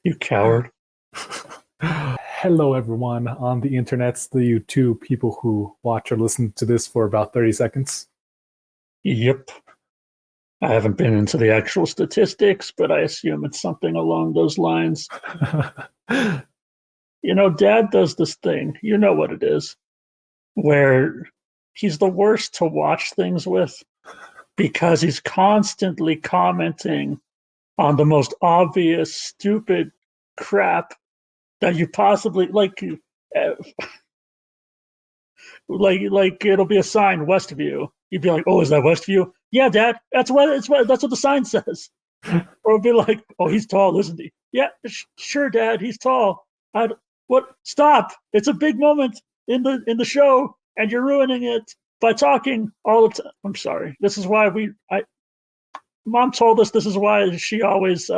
You coward. Hello, everyone on the internets, the YouTube people who watch or listen to this for about 30 seconds. Yep. I haven't been into the actual statistics, but I assume it's something along those lines. Dad does this thing, you know what it is, where he's the worst to watch things with because he's constantly commenting on the most obvious, stupid crap that you possibly uh, like it'll be a sign Westview. You'd be like, "Oh, is that Westview?" Yeah, Dad, that's what the sign says. Or it'll be like, "Oh, he's tall, isn't he?" Yeah, sure, Dad, he's tall. What? Stop! It's a big moment in the show, and you're ruining it by talking all the time. I'm sorry. This is why Mom told us this is why she always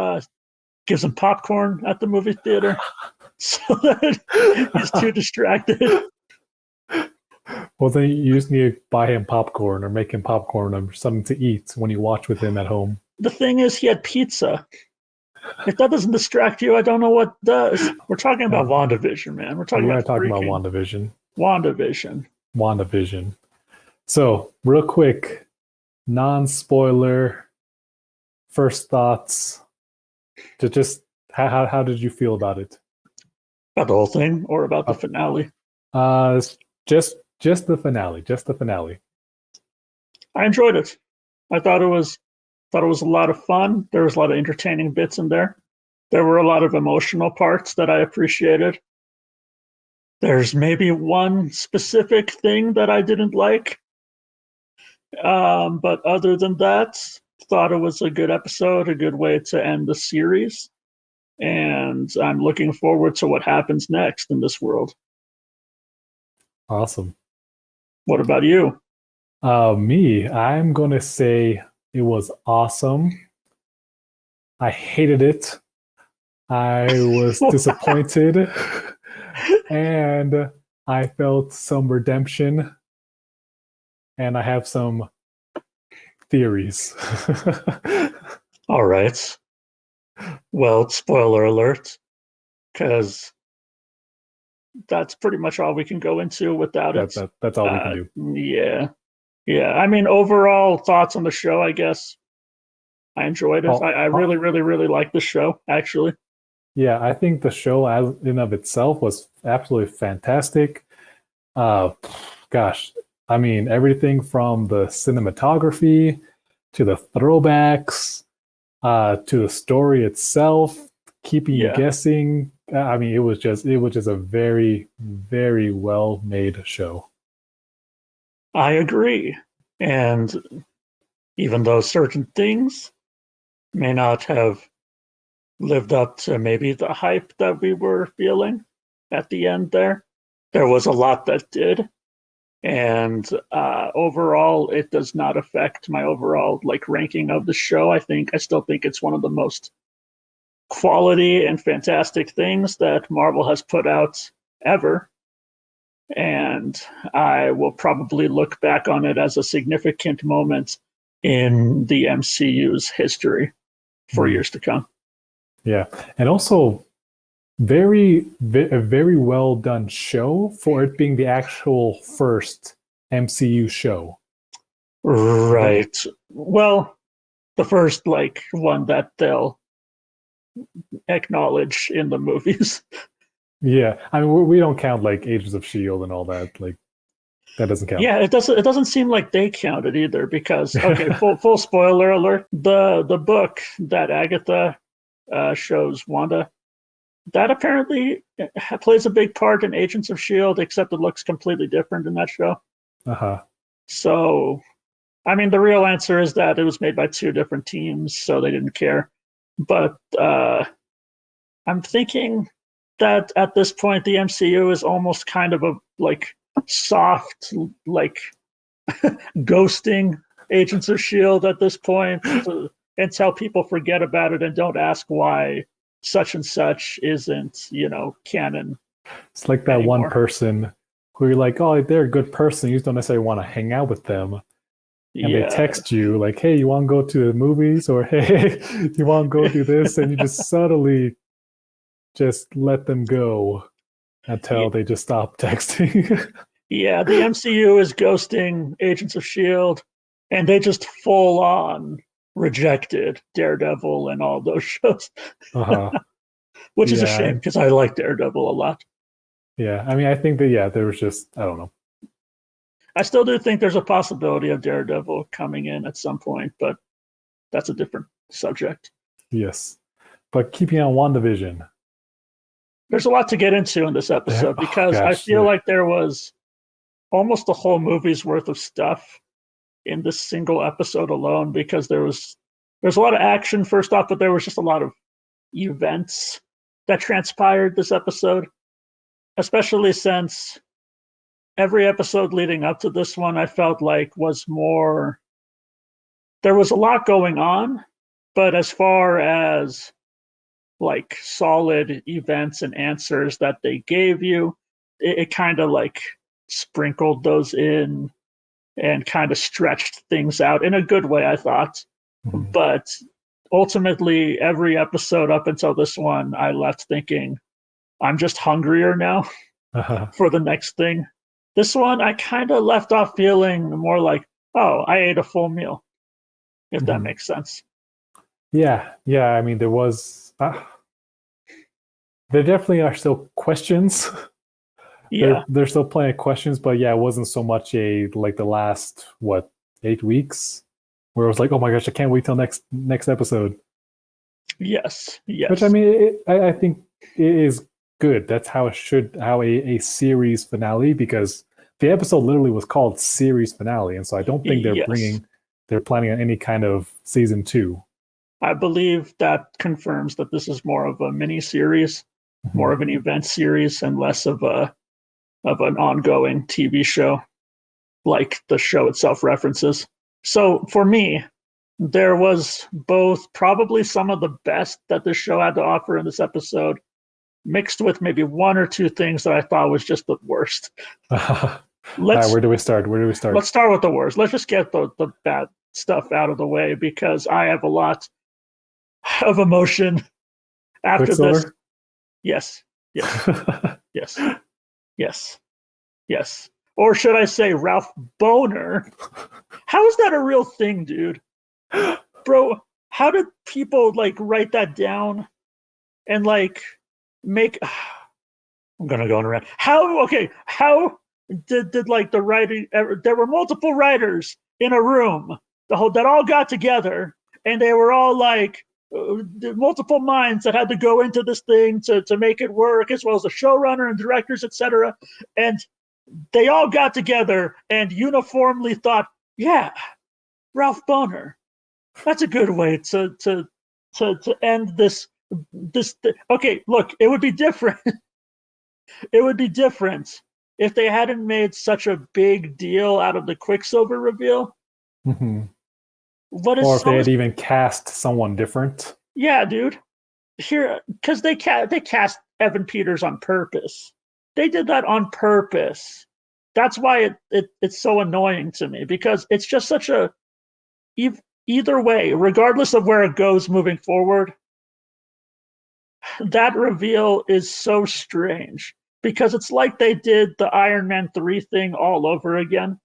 gives him popcorn at the movie theater, so that he's too distracted. Well, then you just need to buy him popcorn or make him popcorn or something to eat when you watch with him at home. The thing is, he had pizza. If that doesn't distract you, I don't know what does. We're talking about WandaVision, man. We're talking about WandaVision. WandaVision. WandaVision. So, real quick, non-spoiler, first thoughts. Just how did you feel about it? About the whole thing, or about the finale? Just the finale. Just the finale. I enjoyed it. I thought it was a lot of fun. There was a lot of entertaining bits in there. There were a lot of emotional parts that I appreciated. There's maybe one specific thing that I didn't like. But other than that, thought it was a good episode, a good way to end the series. And I'm looking forward to what happens next in this world. Awesome. What about you? Me, I'm going to say it was awesome. I hated it. I was disappointed. And I felt some redemption. And I have some theories. All right. Well, spoiler alert, because that's pretty much all we can go into without it. That's all we can do. Yeah. I mean, overall thoughts on the show, I guess. I enjoyed it. I really, really, really like the show, actually. Yeah, I think the show as in of itself was absolutely fantastic. Gosh, I mean, everything from the cinematography to the throwbacks to the story itself, keeping you guessing. I mean, it was just a very, very well made show. I agree. And even though certain things may not have lived up to maybe the hype that we were feeling at the end there was a lot that did. And overall, it does not affect my overall ranking of the show. I still think it's one of the most quality and fantastic things that Marvel has put out ever. And I will probably look back on it as a significant moment in the MCU's history for years to come. Yeah, and also a very well done show for it being the actual first MCU show. Right. Well, the first one that they'll acknowledge in the movies. Yeah, I mean we don't count Agents of S.H.I.E.L.D. and all that. That doesn't count. Yeah, it doesn't seem like they counted either because full spoiler alert. The book that Agatha shows Wanda, that apparently plays a big part in Agents of S.H.I.E.L.D., except it looks completely different in that show. So, I mean, the real answer is that it was made by two different teams, so they didn't care. But I'm thinking that at this point, the MCU is almost kind of a soft, ghosting Agents of S.H.I.E.L.D. at this point until people forget about it and don't ask why such and such isn't, canon. It's like that anymore. One person who you're like, oh, they're a good person. You just don't necessarily want to hang out with them. And they text you like, hey, you want to go to the movies? Or hey, you want to go do this? And you just subtly just let them go until they just stop texting. Yeah, the MCU is ghosting Agents of S.H.I.E.L.D., and they just full on rejected Daredevil and all those shows, which is a shame because I like Daredevil a lot. Yeah, I mean, I think that, there was just, I don't know. I still do think there's a possibility of Daredevil coming in at some point, but that's a different subject. Yes. But keeping on WandaVision. There's a lot to get into in this episode because I feel like there was almost a whole movie's worth of stuff in this single episode alone, because there's a lot of action first off, but there was just a lot of events that transpired this episode, especially since every episode leading up to this one I felt like was more, there was a lot going on, but as far as like solid events and answers that they gave you, it kind of like sprinkled those in and kind of stretched things out in a good way, I thought. Mm-hmm. But ultimately, every episode up until this one, I left thinking, I'm just hungrier now for the next thing. This one, I kind of left off feeling more like, oh, I ate a full meal, if that makes sense. Yeah. I mean, there was... there definitely are still questions. Yeah. There's still plenty of questions, but it wasn't so much like the last, 8 weeks, where it was like, oh my gosh, I can't wait till next episode. Yes. Which, I mean, I think it is good. That's how a series finale, because the episode literally was called series finale, and so I don't think they're planning on any kind of season 2. I believe that confirms that this is more of a mini series, more of an event series, and less of an ongoing TV show like the show itself references. So for me, there was both probably some of the best that the show had to offer in this episode, mixed with maybe one or two things that I thought was just the worst. Where do we start? Let's start with the worst. Let's just get the bad stuff out of the way, because I have a lot of emotion after this. Yes. Yes. Or should I say Ralph Boner? How is that a real thing, dude? Bro, how did people write that down and make... I'm gonna go on a rant. How did the writing... There were multiple writers in a room that all got together, and they were all multiple minds that had to go into this thing to make it work, as well as the showrunner and directors, etc. And they all got together and uniformly thought, yeah, Ralph Boner, that's a good way to end this. Okay, look, it would be different. It would be different if they hadn't made such a big deal out of the Quicksilver reveal. Mm-hmm. Or if they had even cast someone different. Yeah, dude. Here, because they cast Evan Peters on purpose. They did that on purpose. That's why it's so annoying to me, because it's just such a... Either way, regardless of where it goes moving forward, that reveal is so strange, because it's like they did the Iron Man 3 thing all over again,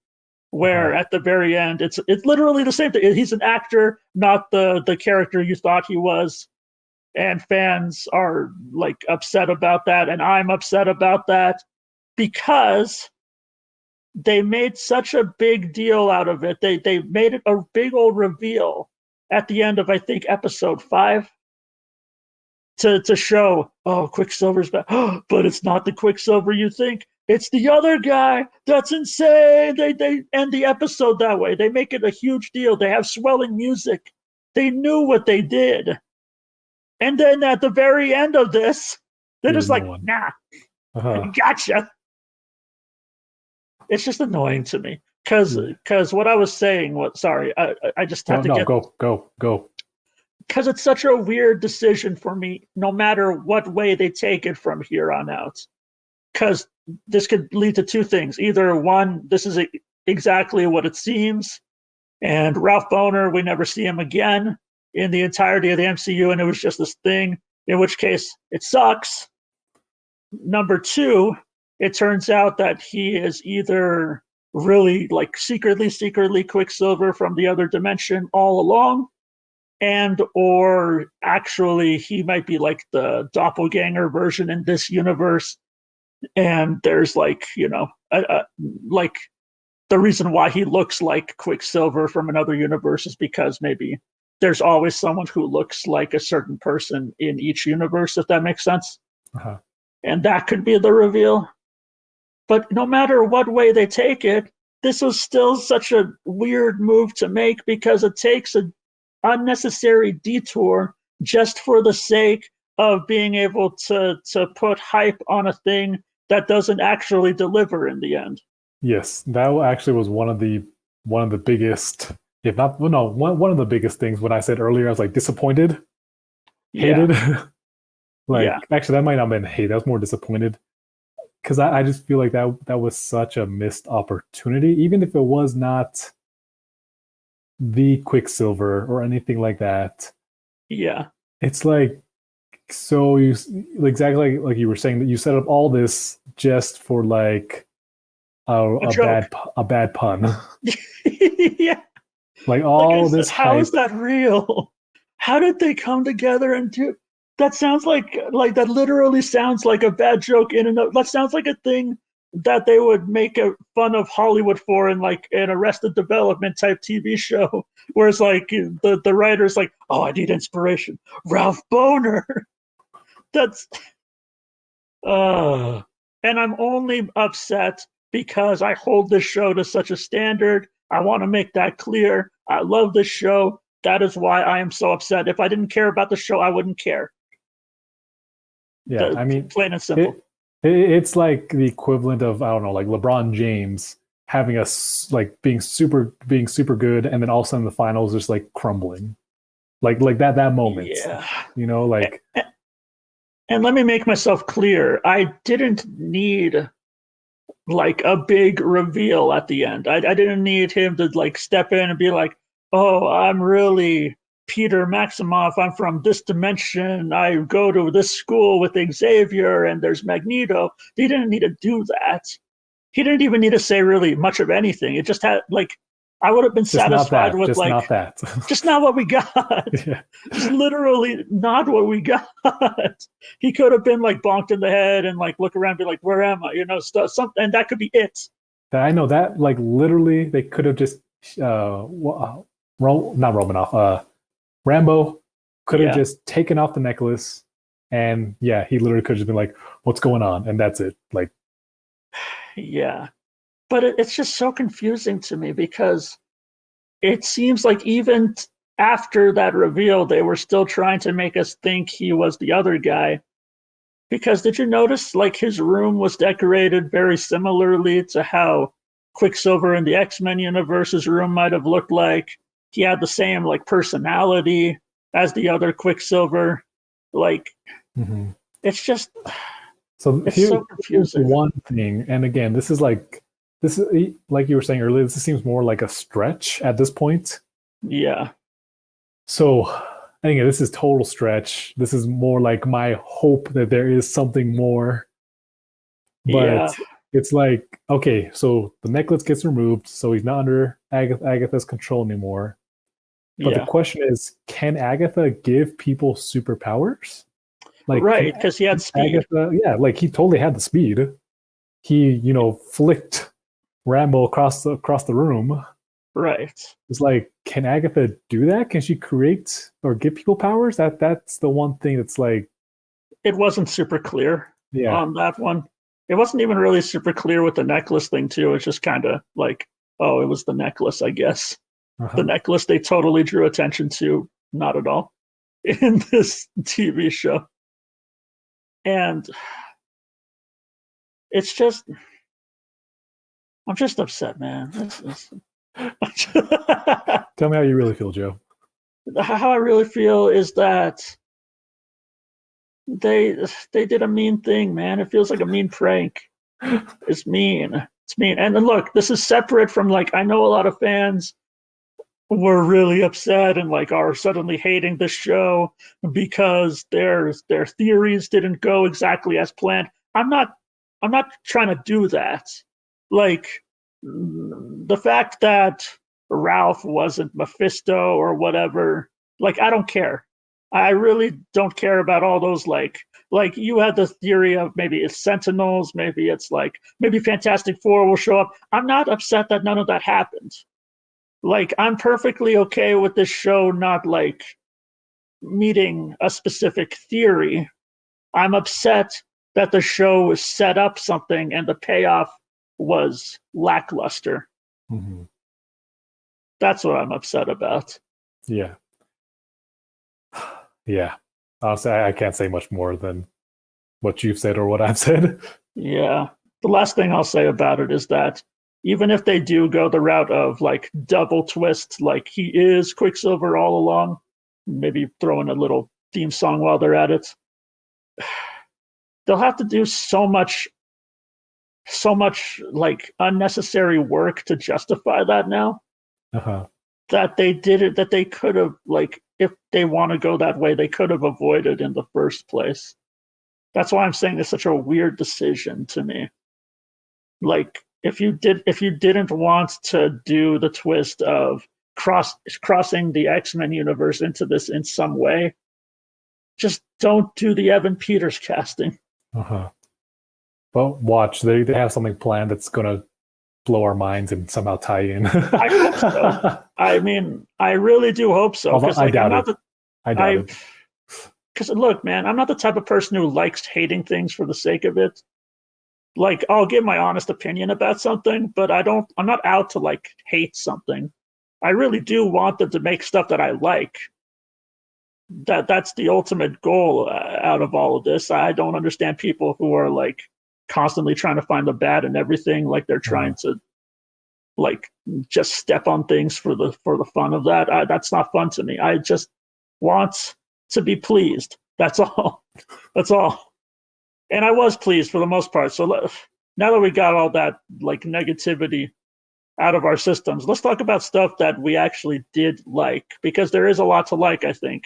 where at the very end, it's literally the same thing. He's an actor, not the character you thought he was. And fans are upset about that, and I'm upset about that, because they made such a big deal out of it. They made it a big old reveal at the end of, I think, episode 5 to show, oh, Quicksilver's back. But it's not the Quicksilver you think. It's the other guy. That's insane. They end the episode that way. They make it a huge deal. They have swelling music. They knew what they did. And then at the very end of this, they're just nah, gotcha. It's just annoying to me. Because what I was saying was... Sorry, I just have to get... Go. Because it's such a weird decision for me, no matter what way they take it from here on out. Because this could lead to two things. Either one, this is exactly what it seems, and Ralph Boner, we never see him again in the entirety of the MCU, and it was just this thing. in which case it sucks. Number two, it turns out that he is either really like secretly Quicksilver from the other dimension all along, and or actually he might be like the doppelganger version in this universe, and there's like, you know, like the reason why he looks like Quicksilver from another universe is because maybe there's always someone who looks like a certain person in each universe, if that makes sense. Uh-huh. And that could be the reveal. But no matter what way they take it, this was still such a weird move to make because it takes an unnecessary detour just for the sake of being able to put hype on a thing that doesn't actually deliver in the end. Yes, that actually was one of the biggest, if not, well, no, one of the biggest things. When I said earlier, I was like disappointed, hated. Like, actually, that might not have been hate. That was more disappointed because I just feel like that was such a missed opportunity, even if it was not the Quicksilver or anything like that. Yeah, it's like, so you exactly like you were saying that you set up all this just for like a bad pun. Yeah, like all like this how hype. is that real? How did they come together and do that? Sounds like that literally sounds like a bad joke in and of that sounds like a thing that they would make a fun of Hollywood for in like an Arrested Development type TV show, where it's like the writer's like, oh, I need inspiration, Ralph Boner. That's and I'm only upset because I hold this show to such a standard. I want to make that clear. I love this show. That is why I am so upset. If I didn't care about the show, I wouldn't care. Yeah, I mean, plain and simple. It's like the equivalent of, I don't know, like LeBron James having us like being super good, and then all of a sudden the finals just like crumbling, like that moment. Yeah, you know, like. And let me make myself clear. I didn't need like a big reveal at the end. I didn't need him to like step in and be like, oh, I'm really Peter Maximoff. I'm from this dimension. I go to this school with Xavier and there's Magneto. He didn't need to do that. He didn't even need to say really much of anything. It just had like, I would have been just satisfied with just like, not that. just not what we got. Yeah. Just literally not what we got. He could have been like bonked in the head and like look around and be like, where am I? You know, stuff, something, and that could be it. I know that, like, literally they could have just not Romanoff, Rambo could have just taken off the necklace, and yeah, he literally could have just been like, what's going on? And that's it. Like, yeah. But it's just so confusing to me because it seems like even after that reveal, they were still trying to make us think he was the other guy. Because did you notice like his room was decorated very similarly to how Quicksilver in the X-Men universe's room might have looked like? He had the same like personality as the other Quicksilver. Like, it's just it's so confusing. One thing, and again, this is like you were saying earlier, this seems more like a stretch at this point. Yeah. So I think this is total stretch. This is more like my hope that there is something more. But it's like, okay, so the necklace gets removed, so he's not under Agatha's control anymore. But the question is, can Agatha give people superpowers? Like, right, because he had speed. Agatha, like he totally had the speed. He, flicked Rambo across the room. Right. It's like, can Agatha do that? Can she create or give people powers? That's the one thing that's like, it wasn't super clear on that one. It wasn't even really super clear with the necklace thing too. It's just kind of like, oh, it was the necklace, I guess. The necklace they totally drew attention to, not at all, in this TV show. And it's just, I'm just upset, man. Tell me how you really feel, Joe. How I really feel is that they did a mean thing, man. It feels like a mean prank. It's mean. It's mean. And then look, this is separate from like, I know a lot of fans were really upset and like are suddenly hating the show because their theories didn't go exactly as planned. I'm not trying to do that. Like the fact that Ralph wasn't Mephisto or whatever, like I don't care. I really don't care about all those like you had the theory of maybe it's Sentinels, maybe it's like maybe Fantastic Four will show up. I'm not upset that none of that happened. Like I'm perfectly okay with this show not like meeting a specific theory. I'm upset that the show set up something and the payoff was lackluster. Mm-hmm. That's what I'm upset about. Yeah. Yeah. Honestly, I can't say much more than what you've said or what I've said. Yeah. The last thing I'll say about it is that even if they do go the route of like double twist, like he is Quicksilver all along, maybe throw in a little theme song while they're at it, they'll have to do so much like unnecessary work to justify that now Uh-huh. that they did it that they could have like if they want to go that way they could have avoided in the first place. That's why I'm saying it's such a weird decision to me. Like if you didn't want to do the twist of crossing the X-Men universe into this in some way, just don't do the Evan Peters casting. Uh-huh. Well, watch. They have something planned that's gonna blow our minds and somehow tie in. I hope so. I mean, I really do hope so. Although Because I like doubt it. I doubt it. because look, man, I'm not the type of person who likes hating things for the sake of it. Like, I'll give my honest opinion about something, but I'm not out to like hate something. I really do want them to make stuff that I like. That's the ultimate goal out of all of this. I don't understand people who are like constantly trying to find the bad in everything, like they're trying to like just step on things for the fun of that. That's not fun to me. I just want to be pleased. That's all. That's all. And I was pleased for the most part. So now that we got all that like negativity out of our systems, let's talk about stuff that we actually did like, because there is a lot to like, I think,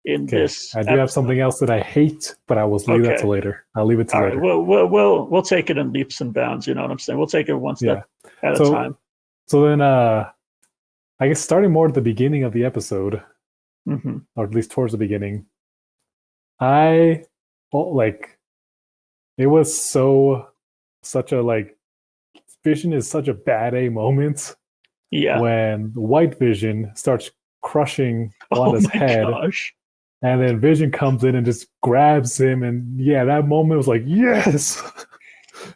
in this. I do have something else that I hate, but I will leave that to later. I'll leave it to later. Right, we'll take it in leaps and bounds. You know what I'm saying? We'll take it one step at a time. So then, I guess starting more at the beginning of the episode, or at least towards the beginning, it was such a like Vision is such a bad A moment. Yeah. When White Vision starts crushing Wanda's head. Gosh. And then Vision comes in and just grabs him, and that moment was like, yes.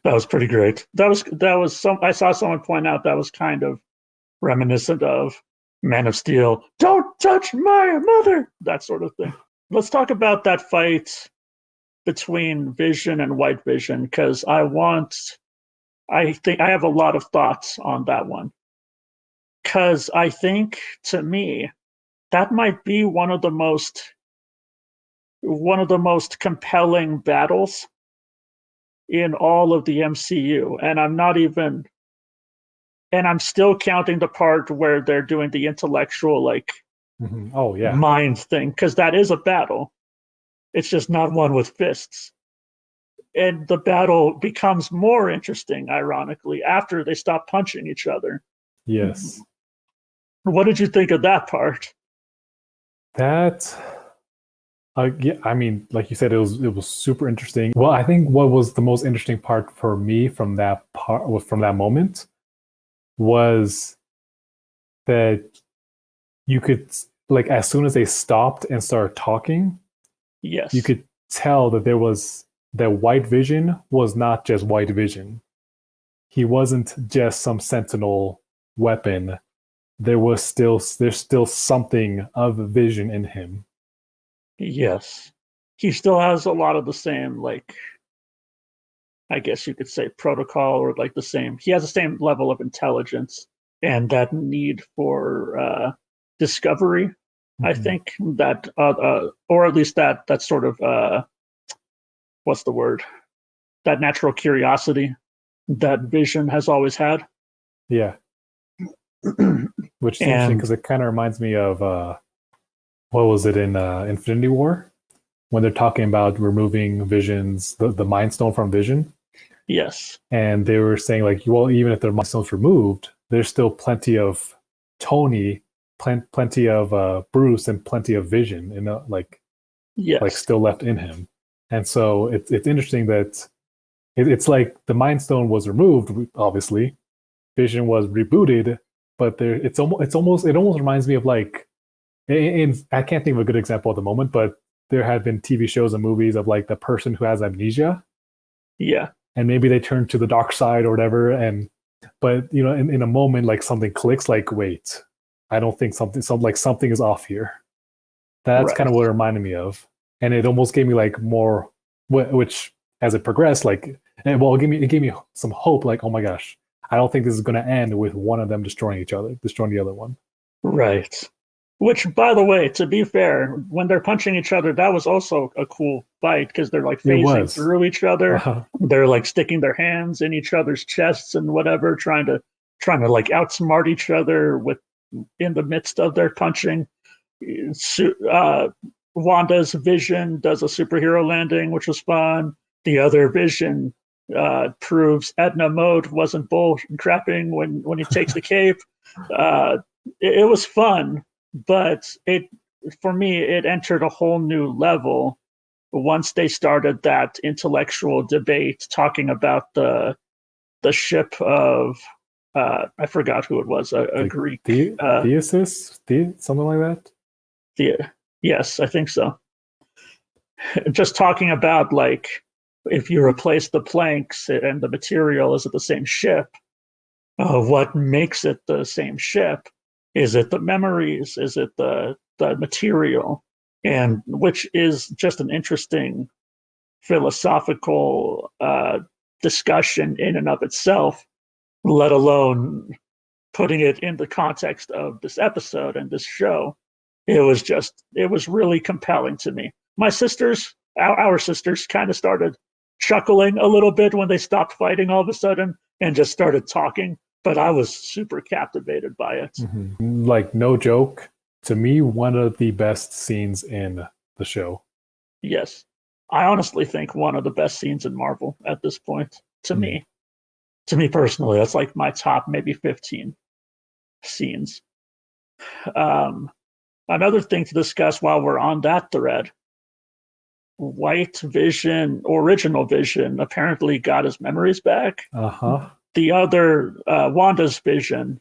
That was pretty great. That was some. I saw someone point out that was kind of reminiscent of Man of Steel. Don't touch my mother. That sort of thing. Let's talk about that fight between Vision and White Vision, because I think I have a lot of thoughts on that one. Because I think, to me, that might be one of the most compelling battles in all of the MCU. And I'm still counting the part where they're doing the intellectual like mind thing, because that is a battle. It's just not one with fists. And the battle becomes more interesting, ironically, after they stop punching each other. Yes. What did you think of that part? That, I mean, like you said, it was super interesting. Well, I think what was the most interesting part for me from that moment was that you could, like, as soon as they stopped and started talking, yes, you could tell that White Vision was not just White Vision. He wasn't just some Sentinel weapon. There's still something of Vision in him. Yes. He still has a lot of the same, like, I guess you could say protocol, or like he has the same level of intelligence and that need for discovery. I think that, or at least that sort of, what's the word? That natural curiosity that Vision has always had. Yeah. Which is interesting And because it kind of reminds me of what was it in Infinity War when they're talking about removing Vision's the Mind Stone from Vision, yes, and they were saying like, well, even if the Mind Stone's removed, there's still plenty of Tony, plenty of Bruce, and plenty of Vision, like yes, still left in him. And so it's interesting that it's like the Mind Stone was removed, obviously. Vision was rebooted, but it almost reminds me of like, I can't think of a good example at the moment, but there have been TV shows and movies of like the person who has amnesia, yeah, and maybe they turn to the dark side or whatever, but in a moment like something clicks, like wait, I don't think something is off here. That's kind right. of what it reminded me of, and it almost gave me like more, which as it progressed, like, it gave me some hope. Like, oh my gosh, I don't think this is going to end with one of them destroying the other one. Right. Which, by the way, to be fair, when they're punching each other, that was also a cool fight because they're like It phasing was. through each other. Uh-huh. They're like sticking their hands in each other's chests and whatever, trying to like outsmart each other with in the midst of their punching. Uh, Wanda's Vision does a superhero landing, which was fun. The other Vision proves Edna Mode wasn't bull crapping when he takes the cape. Uh, it was fun, but for me it entered a whole new level once they started that intellectual debate talking about the ship of I forgot who it was, a Like Greek Theosis, something like that. yes, I think so. Just talking about like if you replace the planks and the material, is it the same ship? What makes it the same ship? Is it the memories? Is it the material? And which is just an interesting philosophical discussion in and of itself, let alone putting it in the context of this episode and this show. It was really compelling to me. My sisters, our sisters, kind of started chuckling a little bit when they stopped fighting all of a sudden and just started talking. But I was super captivated by it. Mm-hmm. Like, no joke, to me, one of the best scenes in the show. Yes. I honestly think one of the best scenes in Marvel at this point, to me. To me personally, that's like my top maybe 15 scenes. Um, Another thing to discuss while we're on that thread, White Vision, original Vision, apparently got his memories back. Uh-huh. The other, Wanda's Vision,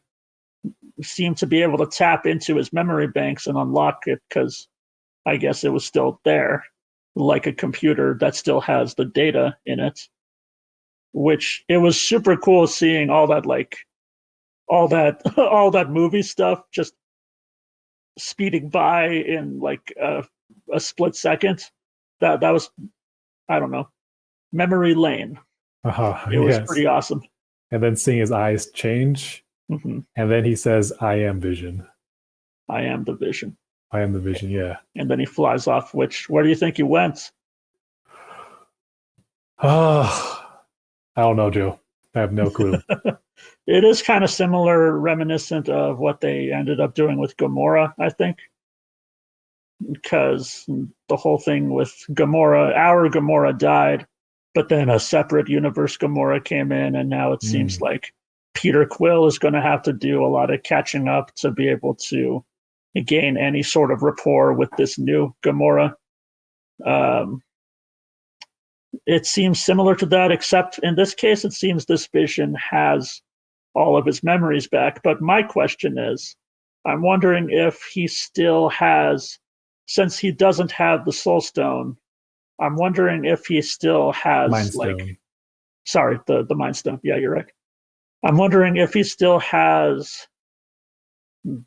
seemed to be able to tap into his memory banks and unlock it because I guess it was still there, like a computer that still has the data in it. Which it was super cool seeing all that, like all that all that movie stuff just speeding by in like a split second. That was, I don't know, memory lane. Uh-huh. It was Yes. pretty awesome. And then seeing his eyes change, Mm-hmm. and then he says, "I am Vision. I am the Vision." I am the Vision." Yeah. And then he flies off. Where do you think he went? Oh, I don't know, Joe. I have no clue. It is kind of similar, reminiscent of what they ended up doing with Gamora, I think, because the whole thing with Gamora, our Gamora died, but then a separate universe Gamora came in, and now it seems like Peter Quill is going to have to do a lot of catching up to be able to gain any sort of rapport with this new Gamora. It seems similar to that, except in this case, it seems this Vision has all of his memories back. But my question is, I'm wondering if he still has, since he doesn't have the Soul Stone, I'm wondering if he still has Mind like, Stone. sorry, the Mind Stone. Yeah, you're right. I'm wondering if he still has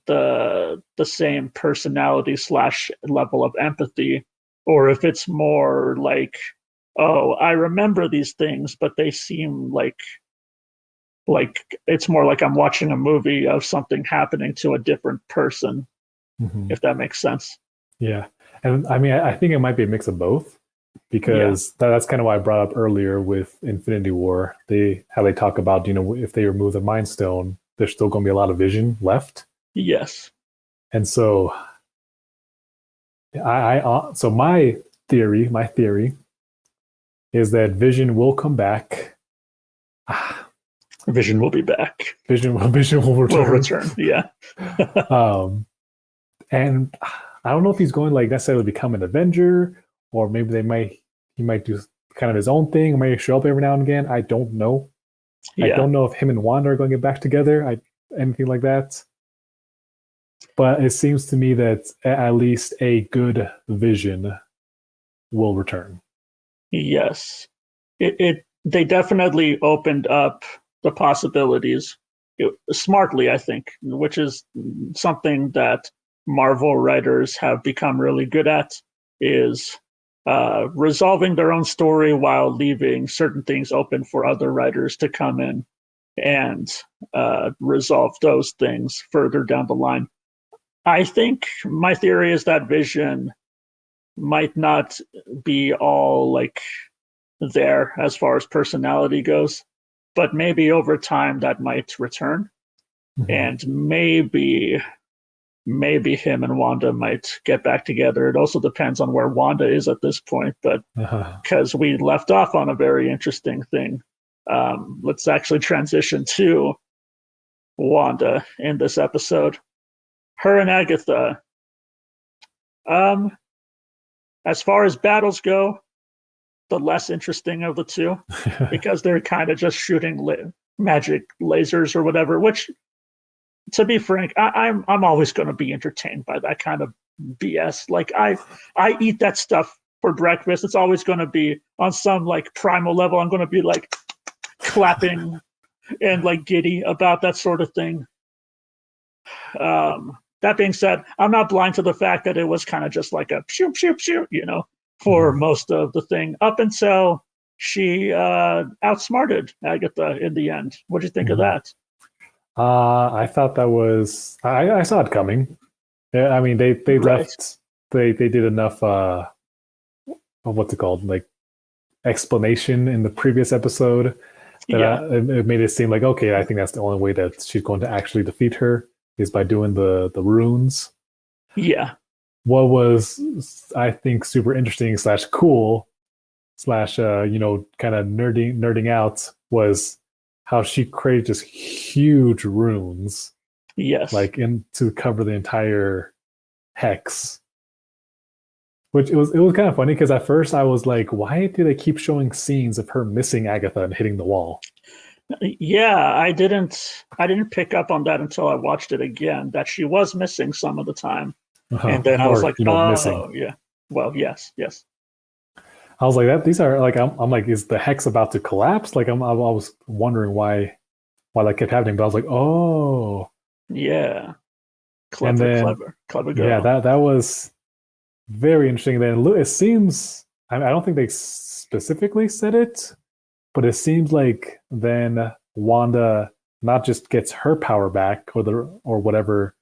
the same personality slash level of empathy, or if it's more like, oh, I remember these things, but they seem like it's more like I'm watching a movie of something happening to a different person, if that makes sense. Yeah. And I mean, I think it might be a mix of both, because that's kind of why I brought up earlier with Infinity War. How they talk about, if they remove the Mind Stone, there's still going to be a lot of Vision left. Yes. And so so my theory is that Vision will come back. Vision will be back. Vision will return. Will return. Yeah. And I don't know if he's going like necessarily become an Avenger, or maybe he might do kind of his own thing, or maybe show up every now and again. I don't know. Yeah. I don't know if him and Wanda are going to get back together. Anything like that. But it seems to me that at least a good Vision will return. Yes. They definitely opened up the possibilities smartly, I think, which is something that Marvel writers have become really good at, is resolving their own story while leaving certain things open for other writers to come in and resolve those things further down the line. I think my theory is that Vision might not be all like there as far as personality goes, but maybe over time that might return. Mm-hmm. And maybe him and Wanda might get back together. It also depends on where Wanda is at this point, but because we left off on a very interesting thing. Let's actually transition to Wanda in this episode. Her and Agatha. As far as battles go, the less interesting of the two, because they're kind of just shooting magic lasers or whatever, which, to be frank, I'm always going to be entertained by that kind of BS. Like I eat that stuff for breakfast. It's always going to be on some like primal level. I'm going to be like clapping and like giddy about that sort of thing. That being said, I'm not blind to the fact that it was kind of just like a shoot, for most of the thing, up until she outsmarted Agatha in the end. What do you think of that? I thought that was I saw it coming. Yeah, I mean they left they did enough what's it called, like explanation in the previous episode that it made it seem like, okay, I think that's the only way that she's going to actually defeat her is by doing the runes. Yeah. What was, I think, super interesting / cool / kind of nerding out was how she created just huge runes. Yes. Like to cover the entire hex. Which it was kind of funny because at first I was like, why do they keep showing scenes of her missing Agatha and hitting the wall? Yeah, I didn't pick up on that until I watched it again, that she was missing some of the time. And then I was like, missing. Yeah. Well, yes. I was like, that these are like, I'm like, is the hex about to collapse? Like I was wondering why that kept happening, but I was like, oh. Yeah. Clever girl. Yeah, that was very interesting. Then it seems, I don't think they specifically said it, but it seems like then Wanda not just gets her power back or whatever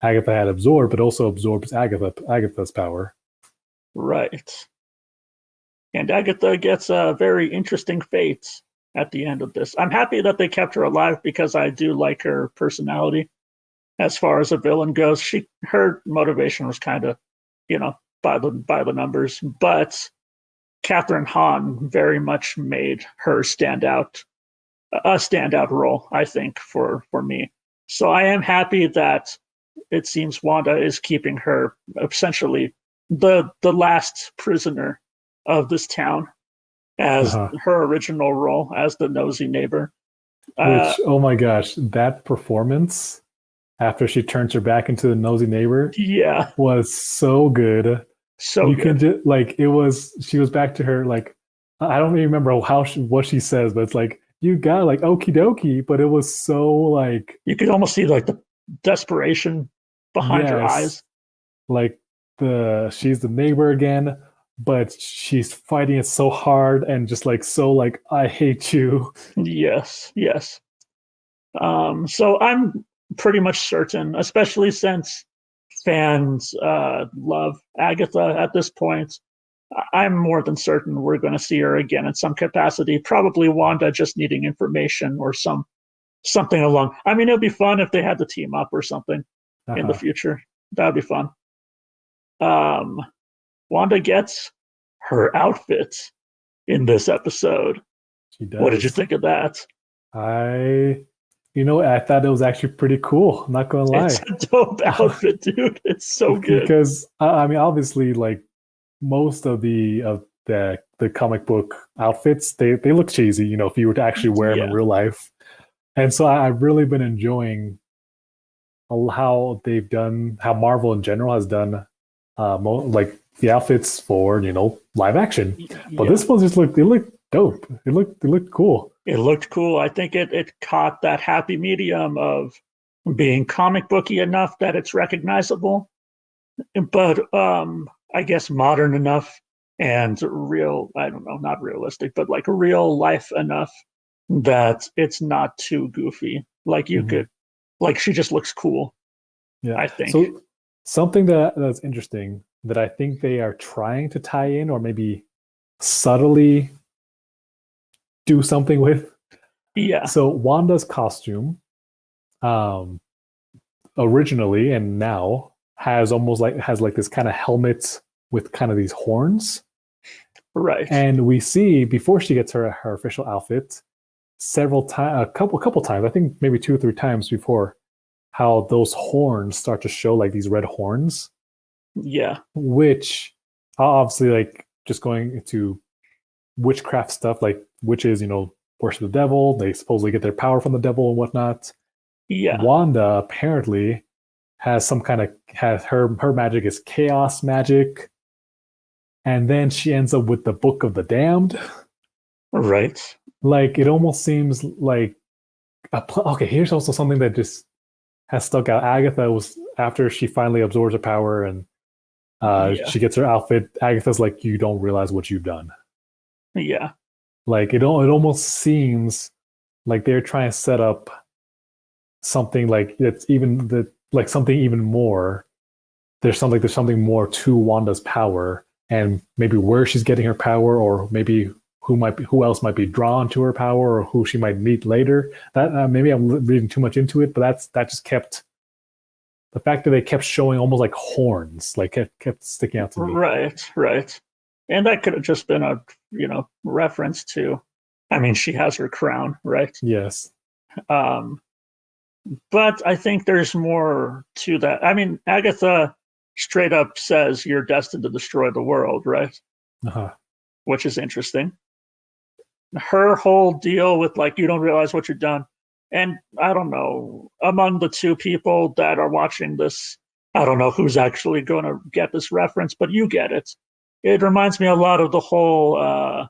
Agatha had absorbed, but also absorbs Agatha's power. Right. And Agatha gets a very interesting fate at the end of this. I'm happy that they kept her alive because I do like her personality. As far as a villain goes, her motivation was kind of, by the numbers, but Catherine Hahn very much made her a standout role, I think, for me. So I am happy that it seems Wanda is keeping her essentially the last prisoner of this town as her original role as the nosy neighbor. Which, oh my gosh, that performance after she turns her back into the nosy neighbor, was so good. So you can just she was back to her, like, I don't even remember what she says, but it's like, you got like okie dokie, but it was so like you could almost see like the desperation behind her eyes. Like she's the neighbor again, but she's fighting it so hard and just like so like, I hate you. Yes. So I'm pretty much certain, especially since fans love Agatha at this point, I'm more than certain we're going to see her again in some capacity. Probably Wanda just needing information or something along. I mean, it'd be fun if they had to team up or something. in the future. That would be fun. Wanda gets her outfit in this episode. She does. What did you think of that? I thought it was actually pretty cool. I'm not gonna lie. It's a dope outfit, dude. It's so good. Because I mean, obviously, like most of the comic book outfits, they look cheesy. If you were to actually wear them in real life. And so I've really been enjoying how Marvel in general has done, like the outfits for live action. But this one just looked dope. It looked cool. It looked cool. I think it caught that happy medium of being comic booky enough that it's recognizable, but I guess modern enough and real. I don't know, not realistic, but like real life enough that it's not too goofy. Like you could, like she just looks cool. Yeah, I think. So something that's interesting that I think they are trying to tie in, or maybe subtly do something with. Yeah. So Wanda's costume, originally and now has this kind of helmet with kind of these horns. Right. And we see before she gets her official outfit, a couple times, I think maybe 2 or 3 times before, how those horns start to show like these red horns. Yeah. Which obviously, like, just going into witchcraft stuff, like witches, worship the devil. They supposedly get their power from the devil and whatnot. Yeah. Wanda apparently has her magic is chaos magic. And then she ends up with the Book of the Damned. Right. Like, it almost seems like okay, here's also something that just has stuck out. Agatha was, after she finally absorbs her power and she gets her outfit, Agatha's like, you don't realize what you've done. Yeah. Like, it almost seems like they're trying to set up something like something even more. There's something more to Wanda's power, and maybe where she's getting her power, or maybe who else might be drawn to her power, or who she might meet later. That maybe I'm reading too much into it, but that just kept, the fact that they kept showing almost like horns, like it kept sticking out to me. Right. And that could have just been a reference to, I mean, she has her crown, right? Yes. But I think there's more to that. I mean, Agatha straight up says you're destined to destroy the world, right? Which is interesting. Her whole deal with, like, you don't realize what you've done. And I don't know, among the 2 people that are watching this, I don't know who's actually going to get this reference, but you get it. It reminds me a lot of the whole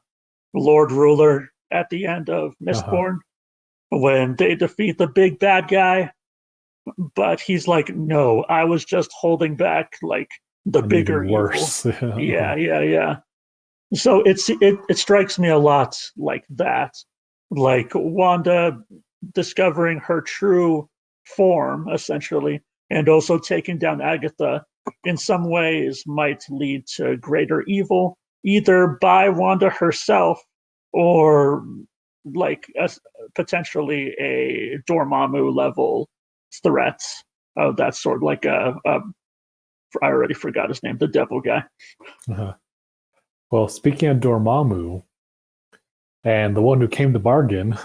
Lord Ruler at the end of Mistborn, when they defeat the big bad guy, but he's like, no, I was just holding back like the bigger worse. Yeah. So it strikes me a lot like that, like Wanda discovering her true form, essentially, and also taking down Agatha in some ways might lead to greater evil, either by Wanda herself or like potentially a Dormammu level threat of that sort, like I already forgot his name, the devil guy. Well, speaking of Dormammu, and the one who came to bargain,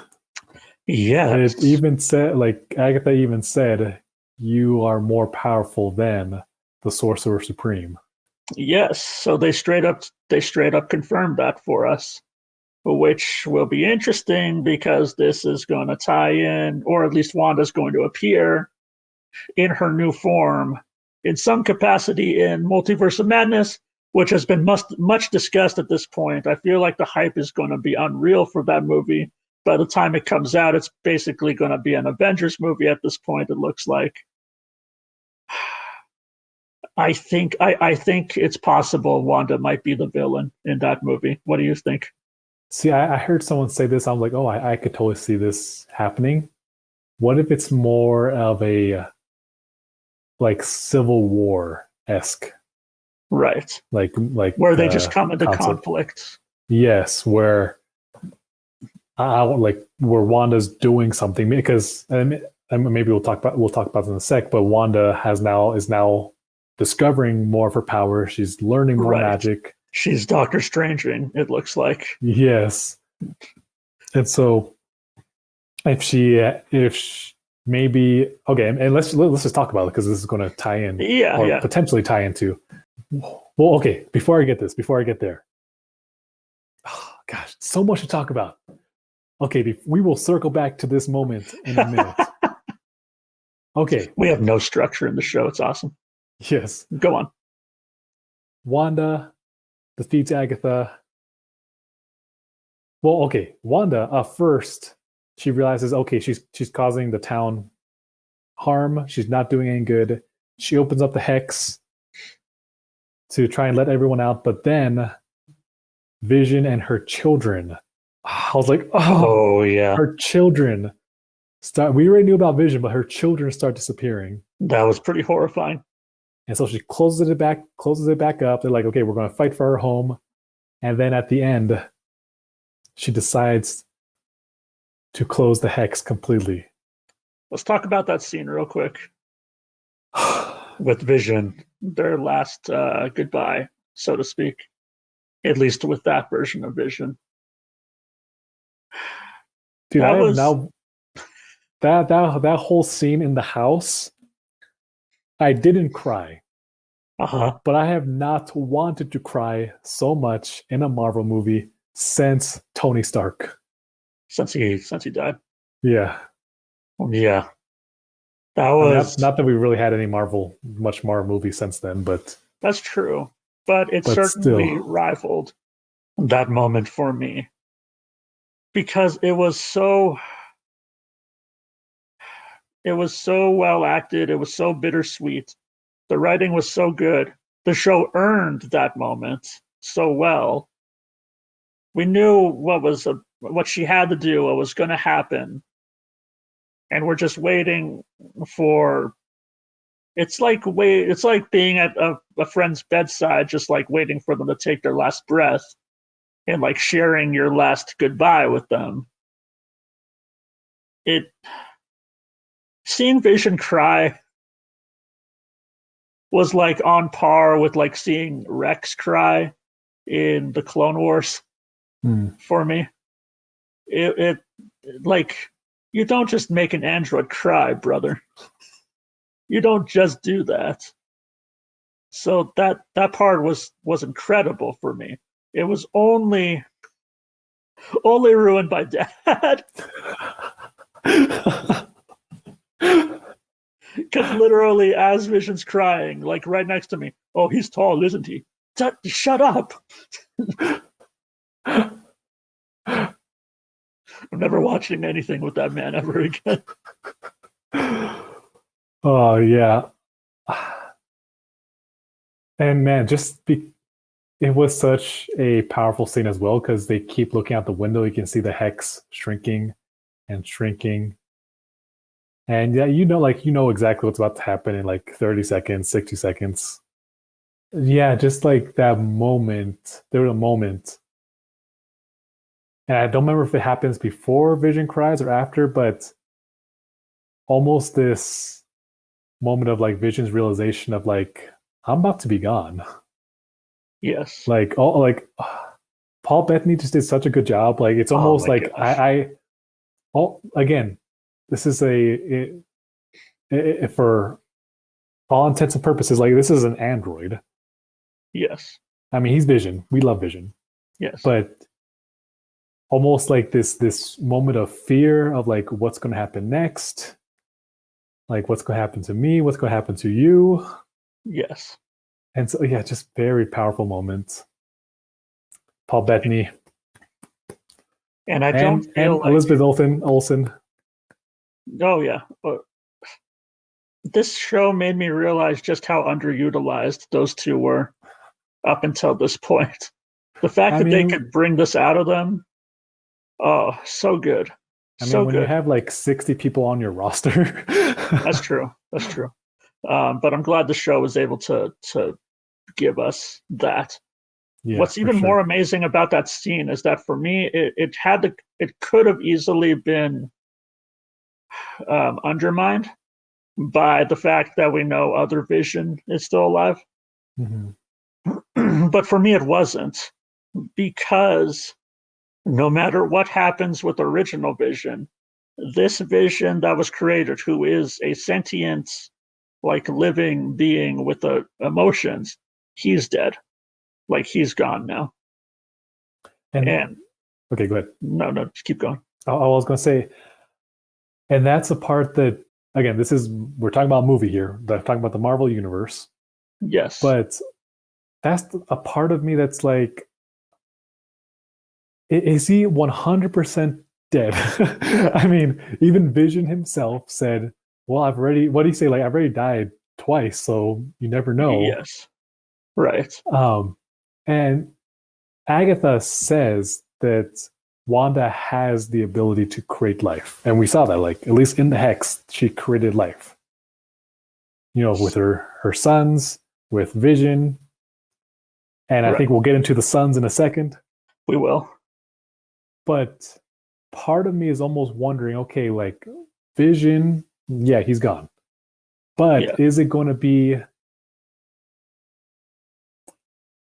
it even said, like, Agatha even said, you are more powerful than the Sorcerer Supreme. Yes, so they straight up confirmed that for us, which will be interesting because this is going to tie in, or at least Wanda's going to appear in her new form in some capacity in Multiverse of Madness, which has been much discussed at this point. I feel like the hype is going to be unreal for that movie. By the time it comes out, it's basically going to be an Avengers movie at this point, it looks like. I think it's possible Wanda might be the villain in that movie. What do you think? See, I heard someone say this. I'm like, oh, I could totally see this happening. What if it's more of a like Civil War-esque? Right. Like where they just come into conflict. Yes, where where Wanda's doing something, because and maybe we'll talk about this in a sec, but Wanda is now discovering more of her power. She's learning more magic. She's Doctor Stranging, it looks like. Yes. And so if maybe okay, and let's just talk about it because this is going to tie in, potentially tie into. Well, okay. Before I get there, oh, gosh, so much to talk about. Okay, we will circle back to this moment in a minute. Okay, we have no structure in the show. It's awesome. Yes, go on. Wanda defeats Agatha. Well, okay, Wanda first. She realizes, okay, she's causing the town harm. She's not doing any good. She opens up the hex to try and let everyone out. But then Vision and her children. I was like, oh yeah. Her children start. We already knew about Vision, but her children start disappearing. That was pretty horrifying. And so she closes it back up. They're like, okay, we're going to fight for her home. And then at the end, she decides to close the hex completely. Let's talk about that scene real quick. With Vision, their last goodbye, so to speak. At least with that version of Vision. Dude, that whole scene in the house, I didn't cry. But I have not wanted to cry so much in a Marvel movie since Tony Stark. Since he died. Yeah. Yeah. That was not that we really had any much Marvel movies since then, but that's true. But it certainly rivaled that moment for me. Because it was so well acted, it was so bittersweet. The writing was so good. The show earned that moment so well. We knew what she had to do, what was going to happen. And we're just waiting for. It's like being at a friend's bedside, just like waiting for them to take their last breath, and like sharing your last goodbye with them. Seeing Vision cry was like on par with like seeing Rex cry in the Clone Wars. For me. It like, you don't just make an android cry, brother. You don't just do that. So that part was incredible for me. It was only ruined by Dad. Because literally, as Vision's crying, like right next to me, oh, he's tall, isn't he? Shut up. I'm never watching anything with that man ever again. Oh, yeah. And man, it was such a powerful scene as well, because they keep looking out the window. You can see the hex shrinking and shrinking. And yeah, you know exactly what's about to happen in like 30 seconds, 60 seconds. Yeah, just like that moment. There was a moment. And I don't remember if it happens before Vision cries or after, but almost this moment of like Vision's realization of like, I'm about to be gone. Yes. Like, Paul Bettany just did such a good job. Like, it's almost like again, this is for all intents and purposes, like this is an android. Yes. I mean, he's Vision. We love Vision. Yes. But almost like this moment of fear of like, what's going to happen next? Like, what's going to happen to me? What's going to happen to you? Yes. And so, yeah, just very powerful moments. Paul Bettany. And I don't feel like Elizabeth Olsen. Oh, yeah. This show made me realize just how underutilized those two were up until this point. The fact that they could bring this out of them, oh, so good. When you have like 60 people on your roster. That's true. But I'm glad the show was able to give us that. Yeah, what's even more amazing about that scene is that for me, it could have easily been undermined by the fact that we know other Vision is still alive. Mm-hmm. But for me, it wasn't, because no matter what happens with original Vision, this Vision that was created, who is a sentient, like living being with emotions, he's dead. Like, he's gone now. And okay, go ahead. No, just keep going. I was going to say, and that's the part that, again, we're talking about a movie here. We're talking about the Marvel Universe. Yes. But that's a part of me that's like, is he 100% dead? I mean, even Vision himself said, well, what did he say? Like, I've already died twice, so you never know. Yes. Right. And Agatha says that Wanda has the ability to create life. And we saw that, like, at least in the Hex, she created life. You know, with her sons, with Vision. And I think we'll get into the sons in a second. We will. But part of me is almost wondering, okay, like, Vision, yeah, he's gone. But is it going to be,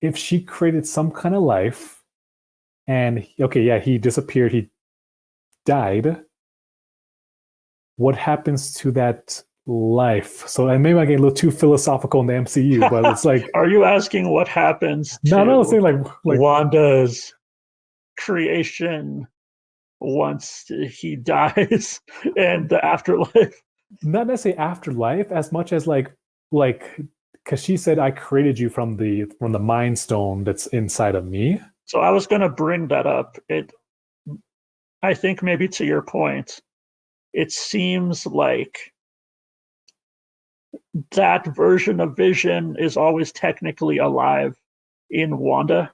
if she created some kind of life, and okay, yeah, he disappeared, he died, what happens to that life? So, and maybe I get a little too philosophical in the MCU, but it's like, are you asking what happens to no, saying like Wanda's creation once he dies and the afterlife? Not necessarily afterlife, as much as like because she said, I created you from the Mind Stone that's inside of me. So I was going to bring that up. I think maybe to your point, it seems like that version of Vision is always technically alive in Wanda.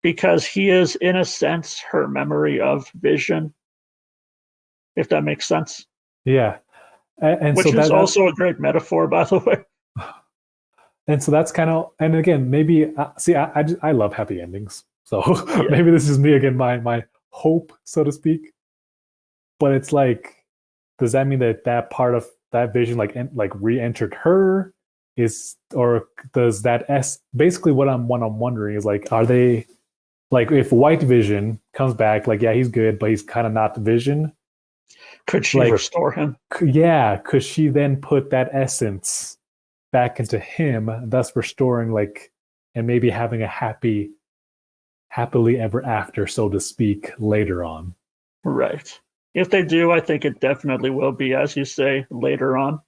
Because he is, in a sense, her memory of Vision, if that makes sense. Yeah. And which so is also a great metaphor, by the way. And so that's kind of, and again, maybe, I love happy endings. So maybe this is me again, my hope, so to speak. But it's like, does that mean that part of that Vision like re-entered her? Or does that basically what I'm wondering is, like, are they, like, if White Vision comes back, like, yeah, he's good, but he's kind of not Vision. Could she restore him? Yeah, could she then put that essence back into him, thus restoring, like, and maybe having a happily ever after, so to speak, later on? Right. If they do, I think it definitely will be, as you say, later on.